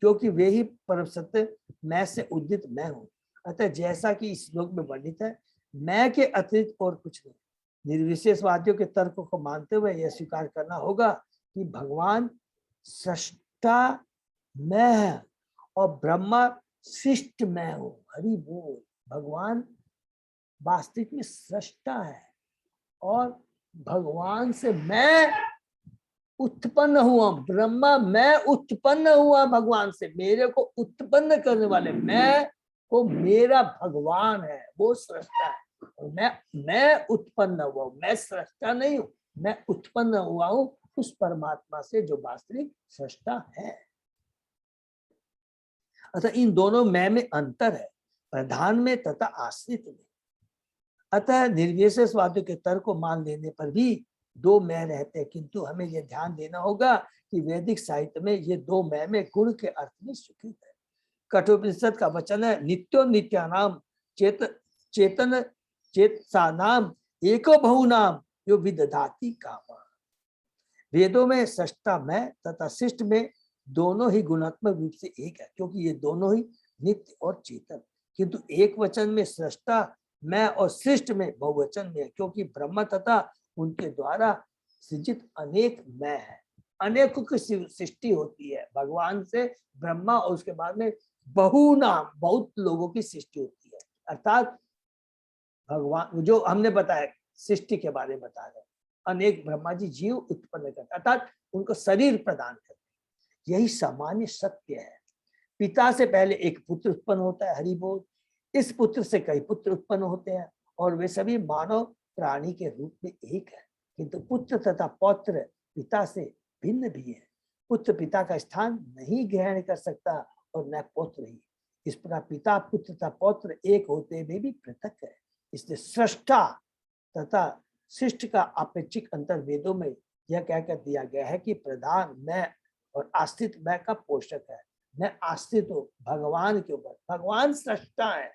क्योंकि वे ही परम सत्य मैं से उदित मैं हूँ। अतः जैसा कि इस श्लोक में वर्णित है, मैं के अतिरिक्त और कुछ नहीं। निर्विशेषवादियों के तर्क को मानते हुए यह स्वीकार करना होगा कि भगवान सृष्टा मैं है और ब्रह्मा सृष्ट मैं हूँ। हरि बोल। भगवान वास्तविक में सृष्टा है और भगवान से मैं उत्पन्न हुआ। ब्रह्मा मैं उत्पन्न हुआ भगवान से। मेरे को उत्पन्न करने वाले मैं को मेरा भगवान है, वो सृष्टा है। और मैं उत्पन्न हुआ, मैं सृष्टा नहीं हूं, मैं उत्पन्न हुआ हूं उस परमात्मा से जो वास्तविक सृष्टा है। अतः इन दोनों मैं में अंतर है, प्रधान में तथा आश्रित में। अतः निर्विशेषवादियों के तर्क को मान लेने पर भी दो मैं रहते हैं, किंतु हमें यह ध्यान देना होगा कि वैदिक साहित्य में ये दो मैं में गुण के अर्थ में स्वीकृत है। कठोपनिषद का वचन है, नित्यो नित्यानाम चेतन चेतसानाम एको बहुनाम यो विदधाति कामा। वेदों में सृष्टा मैं तथा शिष्ट में दोनों ही गुणात्मक रूप से एक है, क्योंकि ये दोनों ही नित्य और चेतन। किंतु एक वचन में सृष्टा मैं और सृष्ट में बहुवचन में है, क्योंकि ब्रह्म तथा उनके द्वारा सृजित अनेक मैं है। अनेकों की सृष्टि होती है भगवान से ब्रह्मा, और उसके बाद में बहुनाम बहुत लोगों की सृष्टि होती है। अर्थात भगवान जो हमने बताया सृष्टि के बारे में बता रहे, अनेक ब्रह्मा जी जीव उत्पन्न करते, अर्थात उनको शरीर प्रदान करते। यही सामान्य सत्य है। पिता से पहले एक पुत्र उत्पन्न होता है, हरि बोल। इस पुत्र से कई पुत्र उत्पन्न होते हैं और वे सभी मानव प्राणी के रूप में एक है, किंतु पुत्र तथा पौत्र पिता से भिन्न भी है। पुत्र पिता का स्थान नहीं ग्रहण कर सकता और न पौत्र ही। इस प्रकार पिता पुत्र तथा पौत्र एक होते हुए भी पृथक है। इसलिए सृष्टा तथा शिष्ट का अपेक्षिक अंतर वेदों में यह कहकर दिया गया है कि प्रधान मैं और आश्रित मैं का पोषक है। मैं आश्रित हूँ भगवान के ऊपर, भगवान सृष्टा है,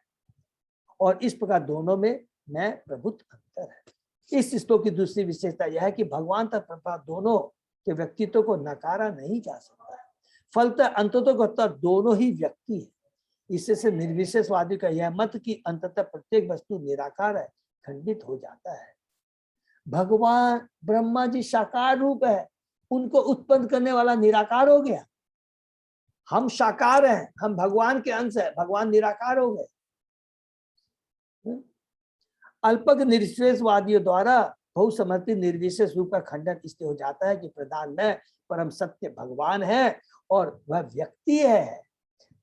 और इस प्रकार दोनों में मैं प्रभुत्व अंतर है। इस श्लोक की दूसरी विशेषता यह है कि भगवान तथा दोनों के व्यक्तित्व को नकारा नहीं जा सकता है। फलतः अंततः दोनों ही व्यक्ति है। इससे निर्विशेषवादी का यह मत कि अंततः प्रत्येक वस्तु निराकार है खंडित हो जाता है। भगवान ब्रह्मा जी साकार रूप है, उनको उत्पन्न करने वाला निराकार हो गया। हम साकार हैं, हम भगवान के अंश है, भगवान निराकार हो गए। अल्पज्ञ निर्विशेषवादियों द्वारा बहुसमर्थित निर्विशेष रूप का खंडन इसलिए हो जाता है कि प्रधान में परम सत्य भगवान है और वह व्यक्ति है।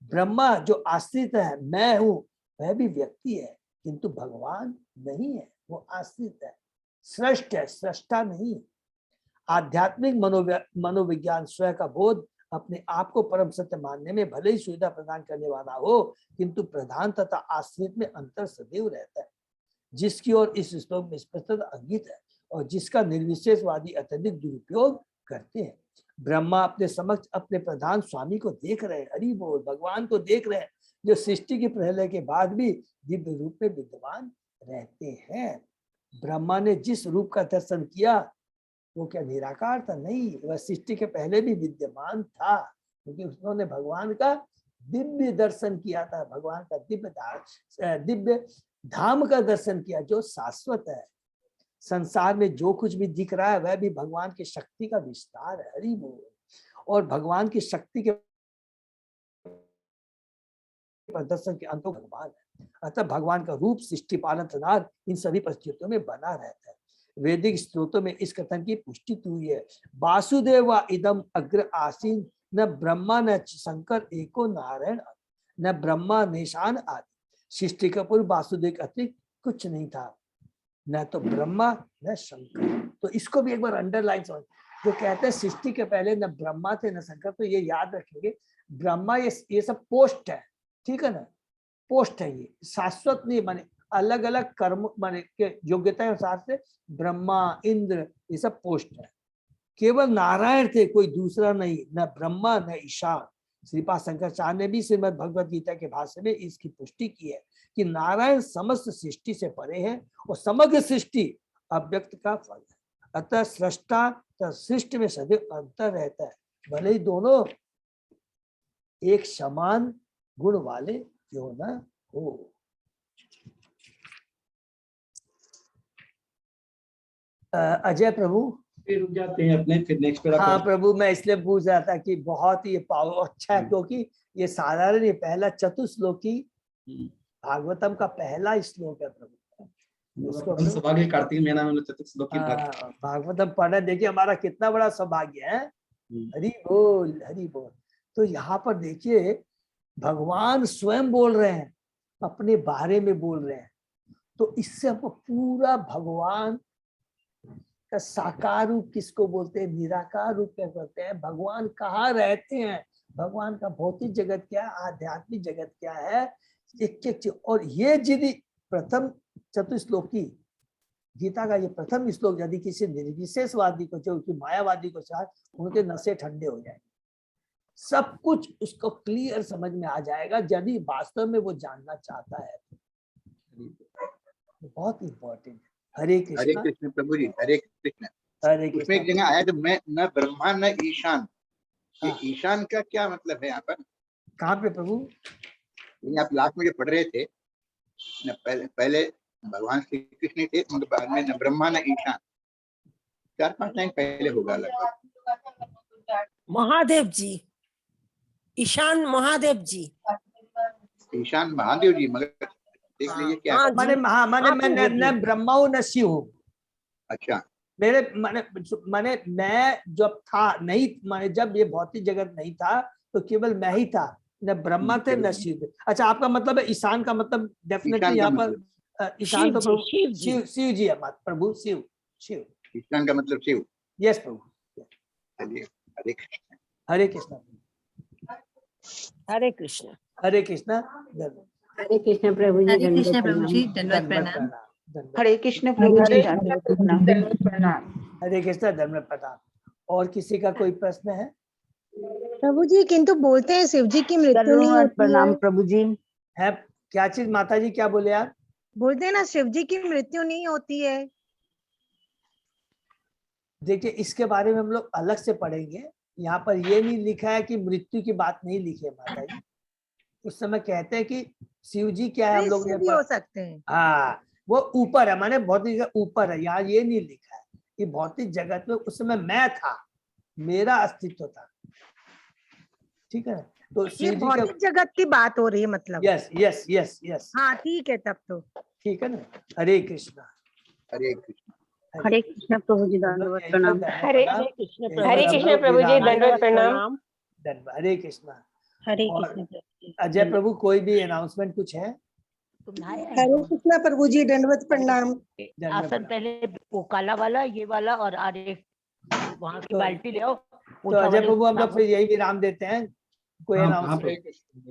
ब्रह्मा जो आश्रित है, मैं हूं, वह भी व्यक्ति है, किंतु भगवान नहीं है, वो आश्रित है, सृष्ट है, सृष्टा नहीं। आध्यात्मिक मनोविज्ञान स्वयं का बोध अपने आप को परम सत्य मानने में भले ही सुविधा प्रदान करने वाला हो, किंतु प्रधान तथा आश्रित में अंतर सदैव रहता है, जिसकी ओर इस श्लोक में स्पष्ट अंकित है और जिसका निर्विशेषवादी अत्यधिक दुरुपयोग करते हैं। ब्रह्मा अपने समक्ष अपने प्रधान स्वामी को देख रहे हैं, हरि बोल, भगवान को देख रहे हैं, जो सृष्टि की प्रलय के बाद भी दिव्य रूप में विद्यमान रहते हैं। ब्रह्मा ने जिस रूप का दर्शन किया वो क्या निराकार था? नहीं, वह सृष्टि के पहले भी विद्यमान था, क्योंकि उन्होंने भगवान का दिव्य दर्शन किया था, भगवान का दिव्य धाम का दर्शन किया जो शाश्वत है। संसार में जो कुछ भी दिख रहा है वह भी भगवान की शक्ति का विस्तार है, हरि बोल। और भगवान की शक्ति के प्रदर्शन के अंतों भगवान है। अतः भगवान का रूप सृष्टि पालन संहार इन सभी परिस्थितियों में बना रहता है। वैदिक स्त्रोतों में इस कथन की पुष्टि हुई है, वासुदेव व इदम अग्र आसीन, न ब्रह्मा न शंकर एको नारायण, न ब्रह्मा निशान आदि। सृष्टि का पूर्व वासुदेव के अतिरिक्त कुछ नहीं था, न तो ब्रह्मा न शंकर। तो इसको भी एक बार अंडरलाइन समझ, जो कहते हैं सृष्टि के पहले न ब्रह्मा थे न शंकर, तो ये याद रखेंगे ब्रह्मा ये सब पोस्ट है, ठीक है ना, पोस्ट है, ये शाश्वत नहीं, माने अलग अलग कर्म माने के योग्यता के अनुसार से ब्रह्मा इंद्र ये सब पोस्ट है। केवल नारायण थे, कोई दूसरा नहीं, न ब्रह्मा न ईशान। श्रीपाद शंकराचार्य ने भी श्रीमद् भगवद गीता के भाष्य में इसकी पुष्टि की है कि नारायण समस्त सृष्टि से परे है और समग्र सृष्टि अव्यक्त का फल है। अतः सृष्टा तथा सृष्टि में सदैव अंतर रहता है, भले ही दोनों एक समान गुण वाले क्यों न हो। अजय प्रभु फिर रुक जाते हैं अपने, फिर नेक्स्ट पे। हाँ प्रभु, मैं इसलिए पूछ रहा था कि बहुत ही पावर अच्छा है, क्योंकि ये साधारण ये पहला चतुश्लोकी भागवतम का पहला श्लोक है प्रभु। सौभाग्य कार्तिक महीना में चतुश्लोकी भागवतम पढ़ना, देखिए हमारा कितना बड़ा सौभाग्य है। हरि बोल हरि बोल। तो यहाँ पर देखिए भगवान स्वयं बोल रहे हैं, अपने बारे में बोल रहे हैं, तो इससे हमको पूरा भगवान का साकार रूप किसको बोलते हैं, निराकार रूप क्या कहते हैं, भगवान कहाँ रहते हैं, भगवान का भौतिक जगत क्या है, आध्यात्मिक जगत क्या है, एक और ये यदि प्रथम चतुश्लोकी गीता का ये प्रथम श्लोक यदि किसी निर्विशेषवादी को, जो कि मायावादी को चाहे, उनके नशे ठंडे हो जाएंगे, सब कुछ उसको क्लियर समझ में आ जाएगा यदि वास्तव में वो जानना चाहता है। बहुत इंपॉर्टेंट है। हरे कृष्ण प्रभु जी, हरे कृष्ण। हरे उसमें कृष्ण। एक जगह आया तो मैं न ब्रह्मा न ईशान, ये ईशान का क्या मतलब है यहाँ पर? कहाँ पे प्रभु? आप लास्ट में जो पढ़ रहे थे न, पहले भगवान श्री कृष्ण थे, मगर बाद में न ब्रह्मा न ईशान, 4-5 लाइन पहले होगा लगभग। महादेव जी, ईशान महादेव जी, ईशान महादेव जी, मगर देख लीजिए क्या है। माने मैं न ब्रह्मा हूँ न शिव हूँ। अच्छा, मेरे माने मैं जब था नहीं, माने जब ये भौतिक जगत नहीं था तो केवल मैं ही था, न ब्रह्मा थे न शिव थे। अच्छा, आपका मतलब है ईशान का मतलब डेफिनेटली यहाँ पर ईशान तो प्रभु शिव जी है, प्रभु शिव, शिव ईशान का मतलब शिव। यस प्रभु। चलिए, हरे कृष्ण। हरे कृष्ण। हरे कृष्ण। हरे कृष्ण। हरे कृष्ण प्रभु जी, हरे कृष्ण प्रभु जी, दंडवत प्रणाम। हरे कृष्ण प्रभु जी, दंडवत प्रणाम। हरे कृष्ण, दंडवत प्रणाम। और किसी का कोई प्रश्न है? प्रभु जी, किंतु बोलते हैं शिव जी की मृत्यु नहीं होती प्रणाम है। प्रभु जी। है क्या चीज माता जी, क्या बोले आप? बोलते हैं ना शिव जी की मृत्यु नहीं होती है। देखिए इसके बारे में हम लोग अलग से पढ़ेंगे, यहाँ पर ये नहीं लिखा है कि मृत्यु की बात नहीं लिखी है माता जी। उस समय कहते हैं कि शिव जी क्या है, हम लोग ने हो सकते हैं। हाँ, वो ऊपर है, माने भौतिक जगत ऊपर है, यहाँ ये नहीं लिखा है कि भौतिक जगत में उस समय मैं था, मेरा अस्तित्व था, ठीक है। तो ये भौतिक जगत की बात हो रही है मतलब। यस यस यस यस, हाँ ठीक है, तब तो ठीक है ना। हरे कृष्ण। हरे कृष्ण। हरे कृष्ण प्रभु जी, दंडवत प्रणाम। हरे कृष्ण प्रभु जी, दंडवत प्रणाम। हरे कृष्ण। हरे कृष्ण। अजय प्रभु, कोई भी अनाउंसमेंट कुछ है? हरे कृष्ण प्रभु जी, दंडवत प्रणाम। आसन पहले वो काला वाला, ये वाला, और आगे वहाँ की बाल्टी ले आओ। तो अजय प्रभु हम लोग फिर यही विराम देते हैं। कोई अनाउंसमेंट?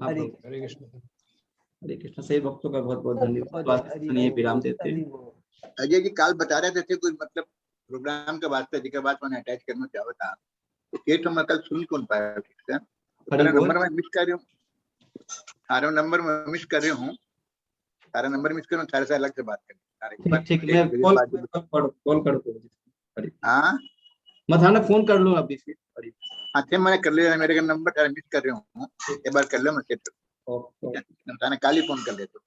हरे कृष्ण। हरे कृष्ण। सही भक्तों का बहुत बहुत धन्यवाद। विराम देते हैं। अजय जी काल बता रहे थे कुछ मतलब प्रोग्राम का वास्ते जी का बात मैंने अटैच करना चाहा था, तो ये तो मैं कल सुन कौन पाया ठीक से। सारा नंबर मैं मिस कर रही हूँ, सारा नंबर मैं मिस कर रही हूँ, सारा नंबर मिस कर रहा हूँ, सारे से अलग से बात करें। ठीक है, कॉल कर दो। हाँ मत हाँ, फोन कर लो अभी फिर। हाँ थे, मैंने कर लिया, मेरे का नंबर सारा मिस कर रही हूँ, एक बार कर लो मैं सेट। काल ही फोन कर लेते।